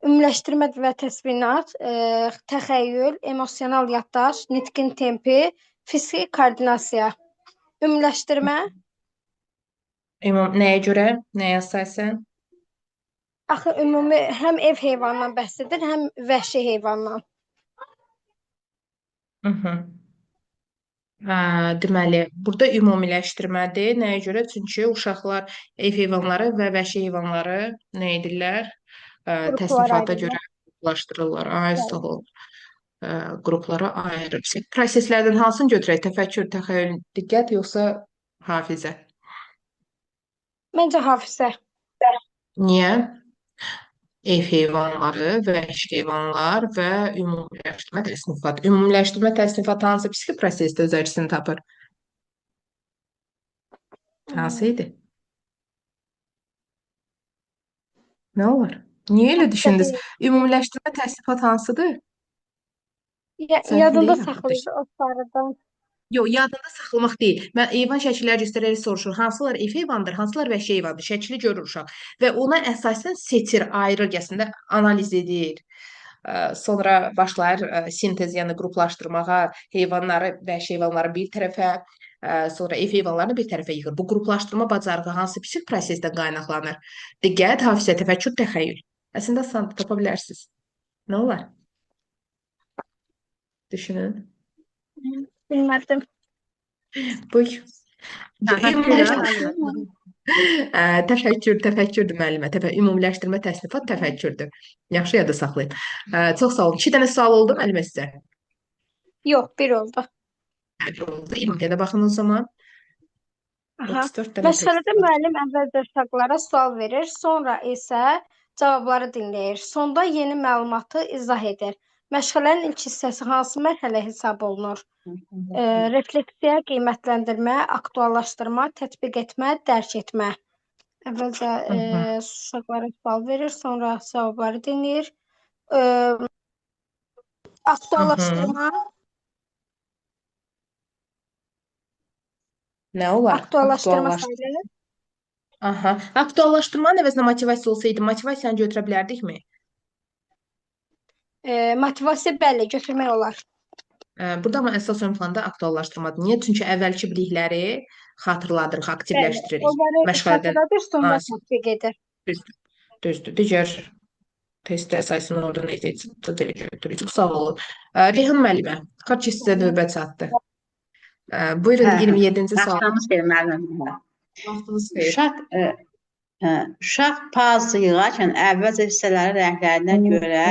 Ümumiləşdirmə və təsvinat, təxəyyül, emosional yaddaş, nitqin tempi, fiziki koordinasiya. Ümumiləşdirmə, Nəyə görə? Nəyə əsasən? axı ümumi həm ev heyvanından bəhs edir, həm vəhşi heyvandan. Deməli, burada ümumiləşdirmədir. Nəyə görə? Çünki uşaqlar ev heyvanları və vəhşi heyvanları nə edirlər? Qruplara Təsnifata ayırırlar. görə qruplaşdırırlar. Ay, sağ ol. Qruplara ayırır. Proseslərdən hansını götürək? Təfəkkür, təxəyyül, diqqət yoxsa hafizə? Məncə hafizə. Niyə? Ev heyvanları, vəhşi heyvanlar və ümumiləşdirmə təsnifat. Ümumiləşdirmə təsnifatı hansı psixi prosesdə öz əksini tapır? Hansı idi? Nə olar? Niyə elə düşündünüz? Ümumiləşdirmə təsnifat hansıdır? Səhv Yadında deyirəm, saxlayır o sarıdan. Yox, yadında saxlamaq deyil. Mən heyvan şəkilləri göstərərək soruşur. Hansılar ev heyvandır, hansılar vəhşi heyvandır? Şəkili görür uşaq və ona əsasən seçir, ayırırcasında analiz edir. Sonra başlayır sintez, yəni qruplaşdırmağa, heyvanları, vəhşi heyvanları bir tərəfə, sonra ev heyvanlarını bir tərəfə yığır. Bu qruplaşdırma bacarığı hansı psixik prosesdən qaynaqlanır? Diqqət, hafizə, təfəkkür, təxəyyül. Əslində asan tapa bilərsiniz. Nə olar? Düşünün. Bilmədim. Buyur. Təfəkkür. Təfəkkürdür müəllimə. Ümumiləşdirmə təsnifat təfəkkürdür. Yaxşı yadda saxlayın. Çox sağ olun. 2 dənə sual oldu müəllimə sizə. Yox, bir oldu. Oldu. İmkana baxın o zaman. Aha. 34 dənə Məşğələdə test var. müəllim əvvəlcə uşaqlara sual verir, sonra isə cavabları dinləyir. Sonda yeni məlumatı izah edir. Məşğələnin ilk hissəsi hansı mərhələ hesab olunur? Refleksiya, qiymətləndirmə, aktuallaşdırma, tətbiq etmə, dərk etmə. Əvvəlcə uşaqlara sual verir, sonra cavabları dinləyir. Aktuallaşdırma, Nə olar? aktuallaşdırma sayılır. Aha. Aktuallaşdırmanın əvəzinə motivasiya olsaydı, motivasiyanı götürə bilərdikmi? Motivasiya bəli, götürmək olar. Burada amma əsas ön planda aktuallaşdırmadır. Niyə? Çünki əvvəlki bilikləri xatırladırıq, aktivləşdiririk. Onları Məşğələdən xatırladır, sonra tətbiq edir. düzdür. Digər test əsasında orada nə edirik? Çox sağ olun. Reyhan müəllimə, xaç sizə növbə çatdı. Buyurun 27-ci sual. Vaxtımız verir müəllim. Vaxtınız xeyir. Uşaq pazı yığarkən əvvəlcə hissələrin rənglərinə görə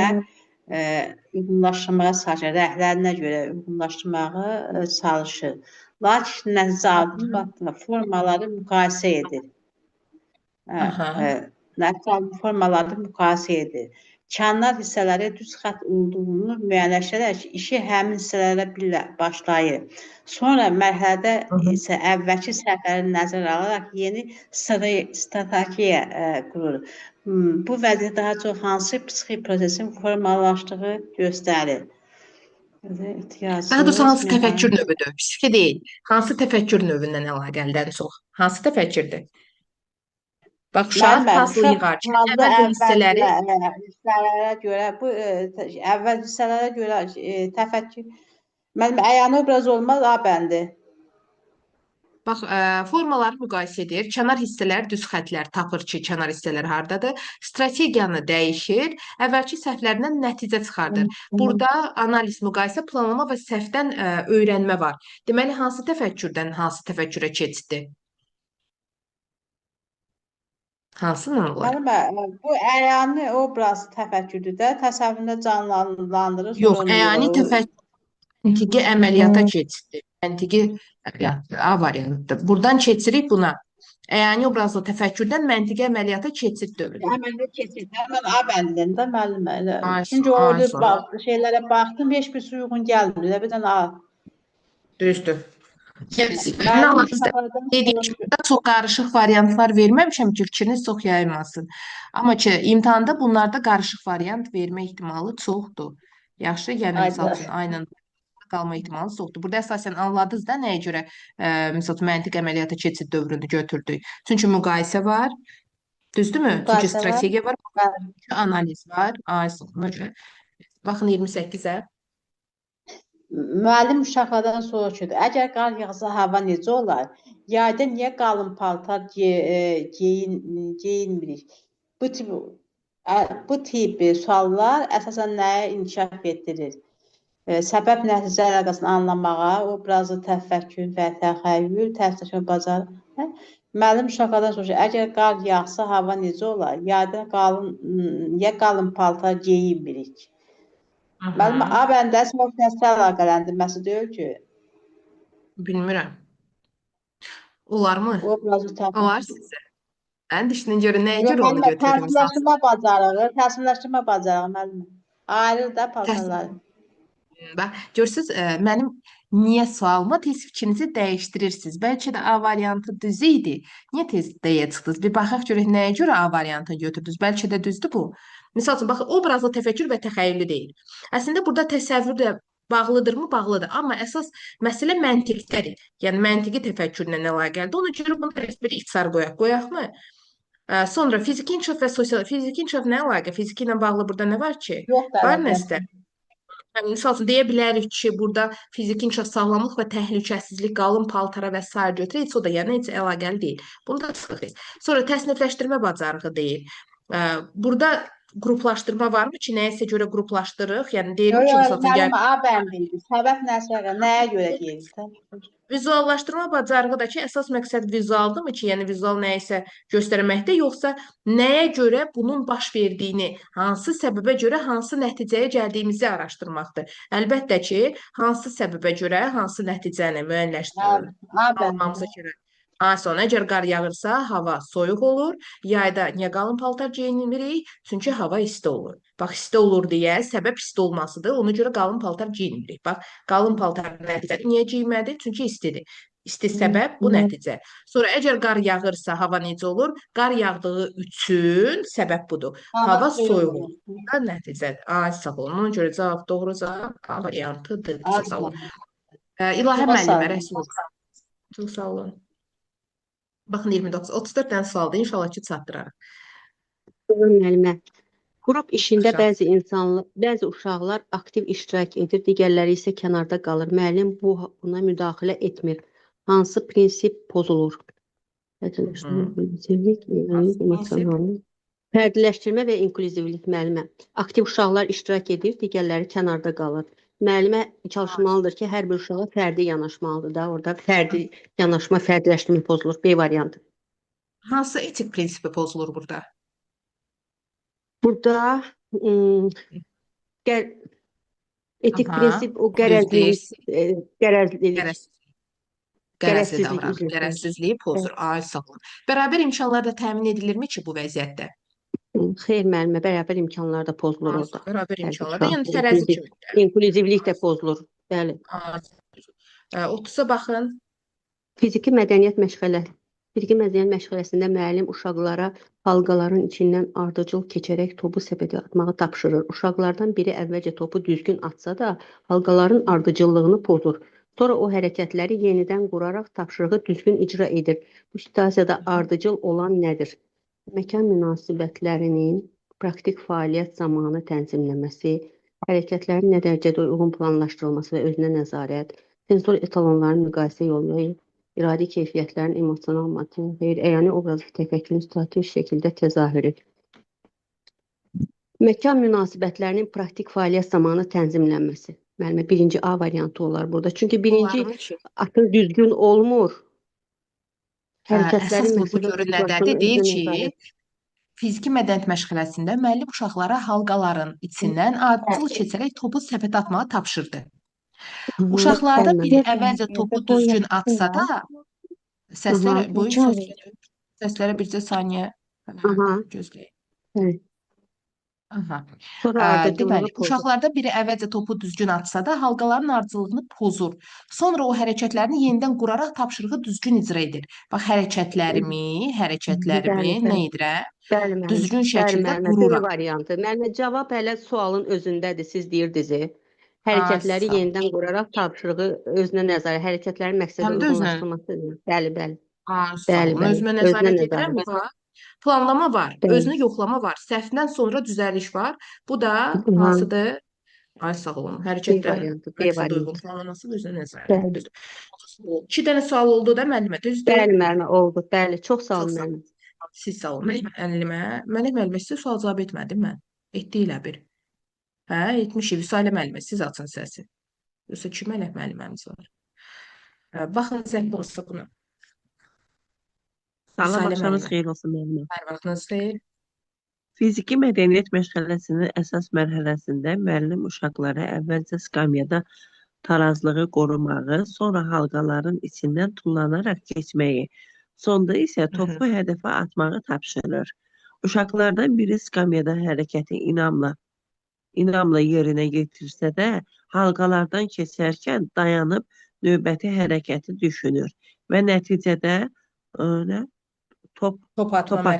uyğunlaşdırmağa çalışır, rənglərinə görə uyğunlaşdırmağı çalışır. Lakin nəticə aldığı formaları müqayisə edir. Nəticə aldığı formaları müqayisə edir. Kənnar hissələri düz xətt olduğunu müəyyənləşdirərək işi həmin hissələrlə başlayır. Sonra mərhələdə isə əvvəlki səhvləri nəzərə alaraq yeni strategiya qurur. Bu vəziyyət daha çox hansı psixik prosesin formalaşdığı göstərir. Daha doğrusu hansı təfəkkür növüdür? Psixi deyil. Hansı təfəkkür növündən əlaqəlidir ən çox? Hansı təfəkkürdür? Bax, uşaq puzzle yığarkən əvvəlcə hissələrə görə, bu əvvəl hissələrə görə təfəkkür, mənim əyanı obraz olmaz, bəndi. Bax, formaları müqayisə edir. Kənar hissələr, düz xətlər tapır ki, kənar hissələr hardadır. Strategiyanı dəyişir, əvvəlki səhvlərindən nəticə çıxardır. Burada analiz, müqayisə, planlama və səhvdən öyrənmə var. Deməli, hansı təfəkkürdən hansı təfəkkürə keçiddir? Hansının olar? Bu əyani obraz təfəkkürdür də, təsəvvüründə canlandırır. Yox, əyani təfəkkür məntiqi əməliyyata keçiddir. Məntiqi əməliyyat A variantıdır. Buradan keçirik buna. Əyani obrazlı təfəkkürdən məntiqi əməliyyata keçid dövrdür. Əməliyyat keçid. Mən A bəndində müəllimə. Çünki orada şeylərə baxdım, heç birisi uyğun gəlmir. Bir dənə A. Düzdür. Dediyim kimi, çox qarışıq variantlar verməmişəm ki, fikriniz çox yayılmasın. Amma ki, imtahanda bunlarda qarışıq variant vermə ehtimalı çoxdur. Yaxşı, yəni misal üçün aynen qalma ehtimalı çoxdur. Burada əsasən anladınız da nəyə görə misal üçün məntiq əməliyyata keçid dövrünü götürdük. Çünki müqayisə var, düzdürmü? Çünki strategiya var, analiz var. Baxın 28-ə. Müəllim uşaqlardan soruşur, əgər qar yağsa hava necə olar? Yayda niyə qalın paltar geyinmirik? Bu tip suallar əsasən nəyə inkişaf etdirir? Səbəb nəticə əlaqəsini anlamağa, obrazlı təfəkkür və təxəyyül, təsdiqləşmə bacarığı. Müəllim uşaqlardan soruşur, əgər qar yağsa hava necə olar? Yayda niyə qalın paltar geyinmirik? Mənim A bəndəsi nəsə əlaqələndirməsi deyil ki. Bilmirəm. Olar mı? Olar sizə. Ən düşünün görün, nəyə görə onu götürürüm? Təsvirləşdirmə bacarığı müəllim. Ayrı da paltarları. Bax, görürsünüz, mənim niyə sualıma tez fikrinizi dəyişdirirsiniz. Bəlkə də A variantı düz idi. Niyə tez deyə çıxdınız? Bir baxaq görək nəyə görə A variantını götürdünüz. Bəlkə də düzdür bu. Misal üçün, baxın, obrazlı təfəkkür və təxəyyüllü deyil. Əslində, burada təsəvvür də bağlıdırmı? Bağlıdır. Amma əsas məsələ məntiqdədir. Yəni, məntiqi təfəkkürlə əlaqəlidir. Ona görə bunu bir ixtisar qoyaq. Qoyaqmı? Sonra fiziki inkişaf və sosial. Fiziki inkişaf nə əlaqə? Fiziki ilə bağlı burada nə var ki? Var nəsdə? Yəni, misal üçün, deyə bilərik ki, burada fiziki inkişaf, sağlamlıq və təhlükəsizlik, qalın paltara və s. götürək, heç o da yəni heç əlaqəli deyil. Bunu da çıxırıq. Sonra təsnifləşdirmə bacarığı deyil. Burada qruplaşdırma varmı ki, nəyəsə görə qruplaşdırırıq? Yəni, deyirik ki, misal üçün, Müəllim, A bəndiydi. Səbəb nəyə görə deyil? vizuallaşdırma bacarığı da ki, əsas məqsəd vizualdırmı ki, yəni vizual nəyisə göstərməkdə, yoxsa nəyə görə bunun baş verdiyini, hansı səbəbə görə hansı nəticəyə gəldiyimizi araşdırmaqdır. Əlbəttə ki, hansı səbəbə görə hansı nəticəni almamıza görə. Sonra, əgər qar yağırsa, hava soyuq olur. Yayda niyə qalın paltar geyinmirik? Çünki hava isti olur. Bax, isti olur deyə səbəb isti olmasıdır. Ona görə qalın paltar geyinmirik. Bax, qalın paltar nəticədir. Niyə geyinmədi? Çünki istidir. İsti səbəb, bu nəticə. Sonra, əgər qar yağırsa, hava necə olur? Qar yağdığı üçün səbəb budur. Hava soyuq olur. Bu da nəticədir. Ay, sağ olun. Ona görə cavab doğru cavab A variantıdır. Çox sağ olun. İlahə müəllimə, rəsm olsun. Çox sağ olun. Baxın, 29, 34 dənə sualdır. İnşallah ki, çatdırarıq. Müəllimə, qrup işində bəzi uşaqlar aktiv iştirak edir, digərləri isə kənarda qalır. Müəllim buna müdaxilə etmir. Hansı prinsip pozulur? Fərdiləşdirmə və inklüzivlik müəllimə. Aktiv uşaqlar iştirak edir, digərləri kənarda qalır. Müəllimə çalışmalıdır ki, hər bir uşağa fərdi yanaşmalıdır da. Orada fərdi yanaşma, fərdiləşdirmə pozulur. B variantı. Hansı etik prinsipi pozulur burada? Burada etik prinsip o qərəzsizliyi pozur. Ay, sağ olun. Bərabər imkanlar da təmin edilirmi ki, bu vəziyyətdə? Xeyr, müəllimə, bərabər imkanlar da pozulur orada. Bərabər imkanlar da, yəni tərəzi kimi. İnklüzivlik də pozulur, bəli. 30-a baxın. Fiziki mədəniyyət məşğələsində müəllim uşaqlara halqaların içindən ardıcıl keçərək topu səpətə atmağı tapşırır. Uşaqlardan biri əvvəlcə topu düzgün atsa da, halqaların ardıcıllığını pozur. Sonra o hərəkətləri yenidən quraraq tapşırığı düzgün icra edir. Bu situasiyada ardıcıl olan nədir? Məkan münasibətlərinin praktik fəaliyyət zamanı tənzimləməsi, hərəkətlərin nə dərəcədə uyğun planlaşdırılması və özünə nəzarət, sensor etalonların müqayisə yolu, iradi keyfiyyətlərin emosional motiv, əyani obrazlı təfəkkürün strateji şəkildə təzahürü. Məkan münasibətlərinin praktik fəaliyyət zamanı tənzimlənməsi. Müəllimə, birinci A variantı olar burada. Çünki birinci atın düzgün olmur. Əsas bu görün nədədir? Deyir ki, fiziki mədəniyyət məşğələsində müəllim uşaqlara halqaların içindən ardıcıl keçərək topu səpətə atmağı tapşırdı. Uşaqlardan biri əvvəlcə topu düzgün atsa da, səslərə bircə saniyə gözləyək. Deməli, uşaqlardan biri əvvəlcə topu düzgün atsa da, halqaların ardıcıllığını pozur. Sonra o hərəkətlərini yenidən quraraq tapşırığı düzgün icra edir. Bax, hərəkətlərimi nə edirəm? Düzgün şəkildə qururam. Müəllimə, cavab hələ sualın özündədir, siz deyirdiniz. Hərəkətləri yenidən quraraq tapşırığı özünə nəzarət, hərəkətlərin məqsədi uyğunlaşdırılması. Bəli. Özümə nəzarət edirəm. Planlama var, özünü yoxlama var, səhvdən sonra düzəliş var. Bu da hansıdır? Ay, sağ olun. Hərəkətlərin məqsəd uyğun planlaması və özünə nəzarət. 2 dənə sual oldu da müəllimə, düzdür? Bəli, müəllimə, oldu. Bəli, çox sağ olun müəllimə. Siz sağ olun. Müəllimə, siz sual cavab etmədim mən. Etdi elə bir. Etmişik. Vüsalə müəllimə, siz açın səsi. Yoxsa kim müəlliməmiz var? Baxın, zəng olsa bunu. Salam, axşamınız xeyir olsun müəllimə. Hər vaxtınız xeyir. Fiziki mədəniyyət məşğələsinin əsas mərhələsində müəllim uşaqlara əvvəlcə skamyada tarazlığı qorumağı, sonra halqaların içindən tullanaraq keçməyi, sonda isə topu hədəfə atmağı tapşırır. Uşaqlardan biri skamyada hərəkəti inamla yerinə yetirsə də, halqalardan keçərkən dayanıb növbəti hərəkəti düşünür və nəticədə top atma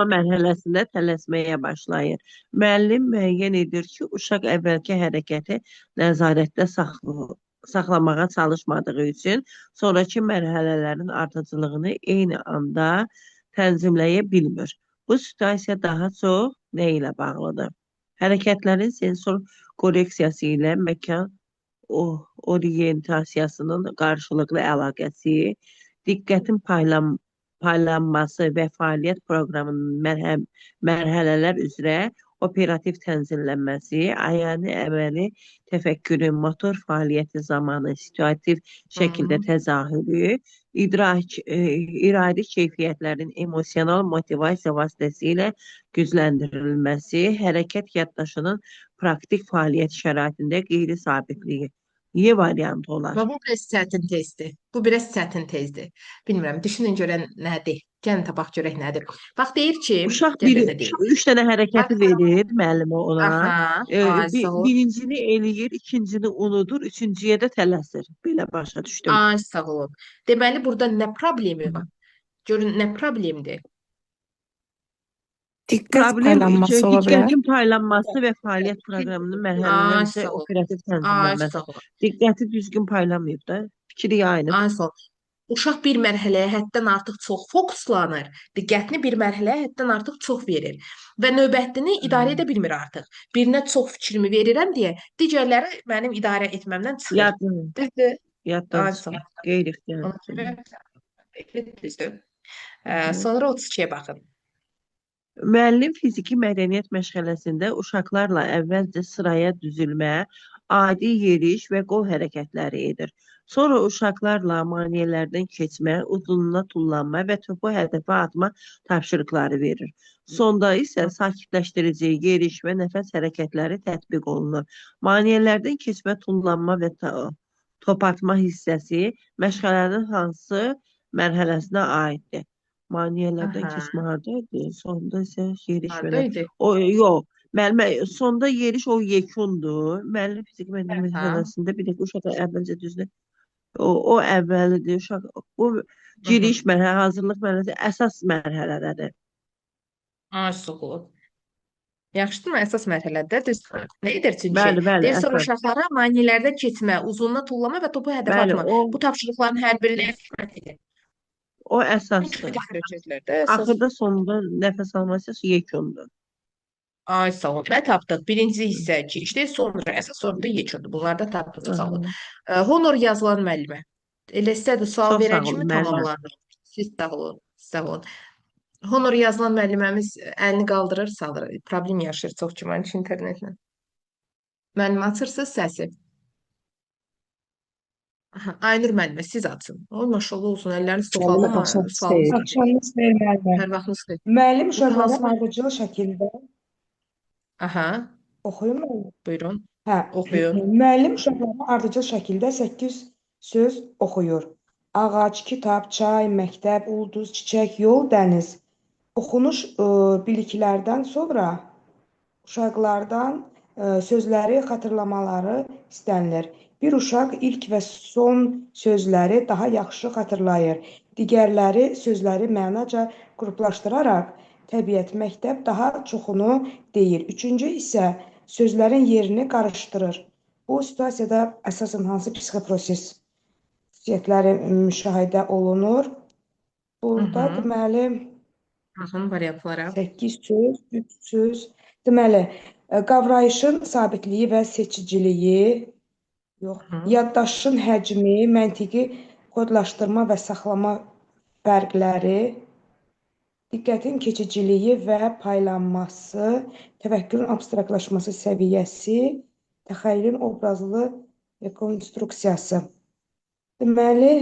mərhələsində tələsməyə başlayır. Müəllim müəyyən edir ki, uşaq əvvəlki hərəkəti nəzarətdə saxlamağa çalışmadığı üçün sonraki mərhələlərin ardıcıllığını eyni anda tənzimləyə bilmir. Bu situasiya daha çox nə ilə bağlıdır? Hərəkətlərin sensor korreksiyası ilə məkan orientasiyasının qarşılıqlı əlaqəsi, diqqətin paylanması və fəaliyyət proqramının mərhələlər üzrə operativ tənzimlənməsi, ayani əməli təfəkkürün motor fəaliyyəti zamanı situativ şəkildə təzahürü, iradi keyfiyyətlərin emosional motivasiya vasitəsilə gücləndirilməsi, hərəkət yaddaşının praktik fəaliyyət şəraitində qeyri-sabitliyi. Y variantı olar. Və bu biraz çətin testdir. Bu biraz çətin testdir. Bilmirəm, düşünün görən nədir? Gəlin tapaq görək nədir. Bax deyir ki, Uşaq gəl belə deyim. 3 dənə hərəkəti verir müəllimə ona. Aha, ay sağ ol. Birincini eləyir, ikincini unudur, üçüncüyə də tələsir. Belə başa düşdüm. Ay sağ olun. Deməli burada nə problemi var? Görün nə problemdir? Diqqət Problem paylanması ola bilər. diqqətin paylanması və fəaliyyət proqramının mərhələlər Ay üzrə sağ ol. operativ Ay tənzimlənməsi. sağ ol. Diqqəti düzgün paylamayıb da. Fikri yayınıb. Ay sağ ol. Uşaq bir mərhələyə həddən artıq çox fokuslanır. Diqqətini bir mərhələyə həddən artıq çox verir. Və növbətini idarə edə bilmir artıq. Birinə çox fikrimi verirəm deyə, digərləri mənim idarə etməmdən çıxır. Yaddan, Düzdür? yaddan Ay çıxır. sağ ol. Qeyri-ixtiyari. Ona görə düzdür. Sonra 32-yə baxın. Müəllim fiziki mədəniyyət məşğələsində uşaqlarla əvvəlcə sıraya düzülmə, adi yeriş və qol hərəkətləri edir. Sonra uşaqlarla maneələrdən keçmə, uzunluğa tullanma və topu hədəfə atma tapşırıqları verir. Sonda isə sakitləşdirici yeriş və nəfəs hərəkətləri tətbiq olunur. Maneələrdən keçmə, tullanma və top atma hissəsi məşğələnin hansı mərhələsinə aiddir? Maneələrdən Aha. keçmə hardaydı? Sonda isə yeriş və Hardaydı? yox. Müəllimə, sonda yeriş o yekundur. Müəllim fiziki mədəniyyət məşğələsində bir dəqiqə uşaq əvvəlcə düzdür. O əvvəlidir. Uşaq bu giriş mərhələ, hazırlıq mərhələsi əsas mərhələdədir. Ay sağ ol. Yaxşıdırmı? Əsas mərhələdə düzdür. Nə edir çünki? Bəli, bəli, Deyir sonra əsas. uşaqlara maneələrdən keçmə, uzunluğa tullama və topu hədəfə Bəli, atma. Bu tapşırıqların hər birini əvvəl edir. o əsasdır. Axırda sonunda nəfəs alması yekundur. Ay sağ ol. Və tapdıq. Birinci hissə keçdi, sonra əsas sonunda yekundu. Bunlarda tapdıq. Sağ olun. Honor yazılan müəllimə. Elə sizə də sual Çox sağ verən olun, kimi müəllimə. tamamlanır. Siz sağ olun. Sağ olun. Honor yazılan müəlliməmiz əlini qaldırır, salır. Problem yaşayır çox güman ki internetlə. Müəllim açırsınız səsi. Aha, Aynur müəllimə siz açın. Oy maşallah olsun. Əlləriniz çoxaldı Müəllimə amma axşamınız sualınız xeyir. da Axşamınız xeyir müəllimə. hər vaxtınız xeyir. Müəllim Bugün uşaqlara hansı ardıcıl şəkildə Aha, oxuyun müəllim. buyurun. Hə, Oxuyun. müəllim uşaqlara ardıcıl şəkildə 8 söz oxuyur. Ağac, kitab, çay, məktəb, ulduz, çiçək, yol, dəniz. Oxunuş biliklərdən sonra uşaqlardan sözləri xatırlamaları istənilir. Bir uşaq ilk və son sözləri daha yaxşı xatırlayır. Digərləri sözləri mənaca qruplaşdıraraq təbiət, məktəb daha çoxunu deyir. Üçüncü isə sözlərin yerini qarışdırır. Bu situasiyada əsasən hansı psixoprosesləri müşahidə olunur? Burada deməli Baxın variantlara. 8 söz, 3 söz. Deməli, qavrayışın sabitliyi və seçiciliyi, yox, yaddaşın həcmi, məntiqi kodlaşdırma və saxlama fərqləri, diqqətin keçiciliyi və paylanması, təfəkkürün abstraktlaşması səviyyəsi, təxəyyülün obrazlı rekonstruksiyası. Deməli,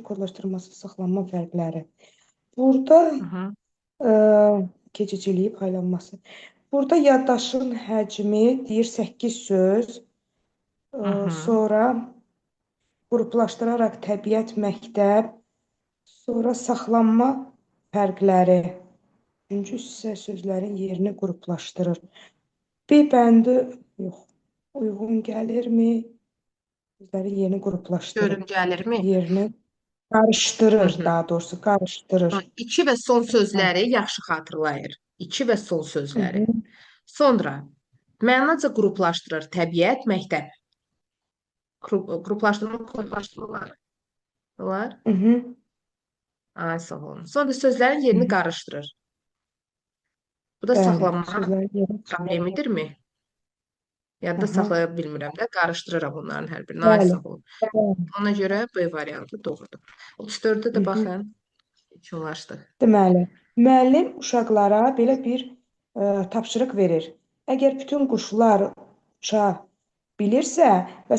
kodlaşdırması, saxlanma fərqləri. Burada keçiciliyi, paylanması. Burada yaddaşın həcmi deyir 8 söz. Sonra qruplaşdıraraq təbiət, məktəb, sonra saxlanma fərqləri. Üçüncü hissə sözlərin yerini qruplaşdırır. B bəndi yox, uyğun gəlirmi? Sözlərin yerini qruplaşdırır. Görüm gəlirmi? Yerini qarışdırır, daha doğrusu qarışdırır. 2 və son sözləri yaxşı xatırlayır. 2 və son sözləri. Sonra mənaca qruplaşdırır təbiət, məktəb. Qruplaşdırma, kodlaşdırmalar. Olar? Ay sağ olun. Sonra sözlərin yerini qarışdırır. Bu da Bəli, saxlama sözləri yerə çıxarır. problemidirmi? Yadda Aha, saxlaya bilmirəm də, qarışdırıram bunların hər birini. Ay bəli. sağ olun. Bəli. Ona görə B variantı doğrudur. 34-də də Mhm. baxın, yekunlaşdıq. Deməli, müəllim uşaqlara belə bir tapşırıq verir. Əgər bütün quşlar uça bilirsə və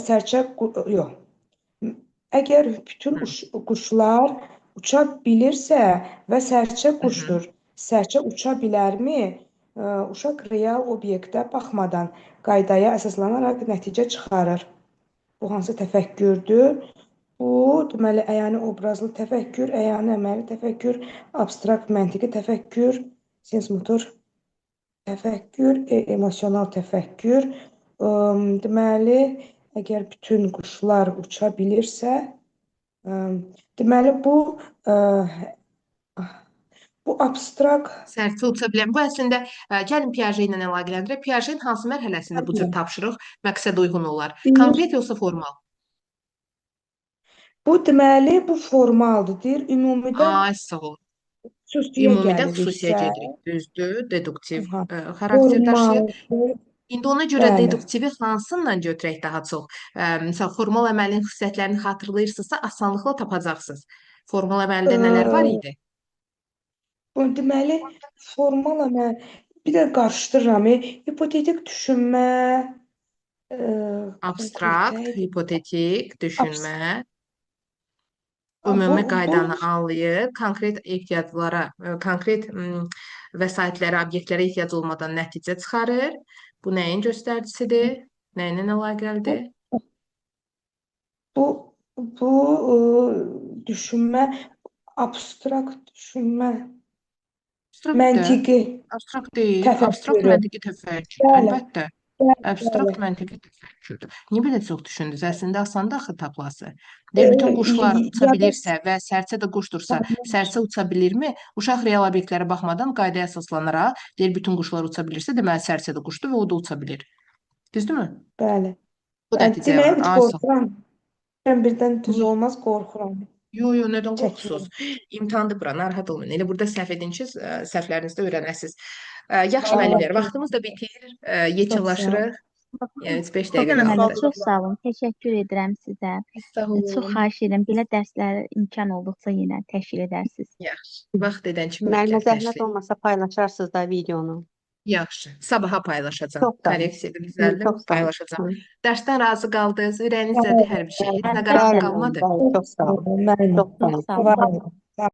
yox. Əgər bütün quşlar uça bilirsə və sərçə quşdur, sərçə uça bilərmi? Uşaq real obyektə baxmadan qaydaya əsaslanaraq nəticə çıxarır. Bu hansı təfəkkürdür? Bu, deməli, əyani obrazlı təfəkkür, əyani əməli təfəkkür, abstrakt məntiqi təfəkkür, sensmotor təfəkkür, emosional təfəkkür. Deməli, əgər bütün quşlar uça bilirsə, deməli, bu abstrakt Sərçə uça bilər. Bu əslində gəlin Piaget ilə əlaqələndirək. Piagetin hansı mərhələsində bu cür tapşırıq məqsədə uyğun olar? Konkret yoxsa formal? Bu deməli, bu formaldır. Deyir, ümumidən Ay sağ ol. xüsusiyə Ümumidən xüsusiyə gəliriksə, gedirik. Düzdür, deduktiv aha, xarakter daşıyır. formaldır. İndi ona görə Bəli. deduktivi hansından götürək daha çox? Məsələn, formal əməlin xüsusiyyətlərini xatırlayırsınızsa, asanlıqla tapacaqsınız. Formal əməldə nələr var idi? Bu deməli, formal əməl, bir də qarışdırıram. Hipotetik düşünmə, Abstrakt, konkret, hipotetik, düşünmə, bu ümumi qaydanı anlayır, konkret ehtiyaclara, konkret vəsaitlərə, obyektlərə ehtiyac olmadan nəticə çıxarır. Bu nəyin göstəricisidir? Nə ilə əlaqəlidir? bu düşünmə, abstrakt düşünmə, məntiqi Abstrakt deyil, abstrakt təfəkkürü. məntiqi təfəkkür. Bəli, Əlbəttə. bəli, Abstrakt bəli. məntiqi təfəkkürdür. Niyə belə çox düşündünüz? Əslində asandır axı tapılası. Deyir, bütün quşlar uça bilirsə və sərçə də quşdursa, sərçə uça bilirmi? Uşaq real obyektlərə baxmadan qaydaya əsaslanaraq, deyir, bütün quşlar uça bilirsə, deməli sərçə də quşdur və o da uça bilir. Düzdürmü? Bəli. Bu nəticəyə Deməli, var. Ay sağ ol. qorxuram. Mən birdən düz olmaz, qorxuram. Yo, nədən Çəkinirəm. qorxursunuz? İmtahandır bura, narahat olmayın. Elə burada səhv edin ki, səhvlərinizi də öyrənəsiniz. Yaxşı müəllimlər, vaxtımız da bitir. Yekunlaşırıq. Yəni 5 dəqiqə Müəllimə, qaldı. çox sağ olun. Təşəkkür edirəm sizə. Sağ Çox olun. xahiş edirəm. Belə dərslər imkan olduqca yenə təşkil edərsiniz. Yaxşı. Vaxt edən kimi Müəllimə mütləq zəhmət təşkil. olmasa paylaşarsınız da videonu. Yaxşı. Sabaha paylaşacağam. Çox sağ olun. Korreksiya edilməli Çox sağ olun. paylaşacağım. Dərsdən razı qaldınız, ürəyinizdədir hər bir şey. Narahat Bəli, qalmadı. bəli, çox sağ olun. Müəllimə, Çox sağ olun. Çox sağ olun. var olun.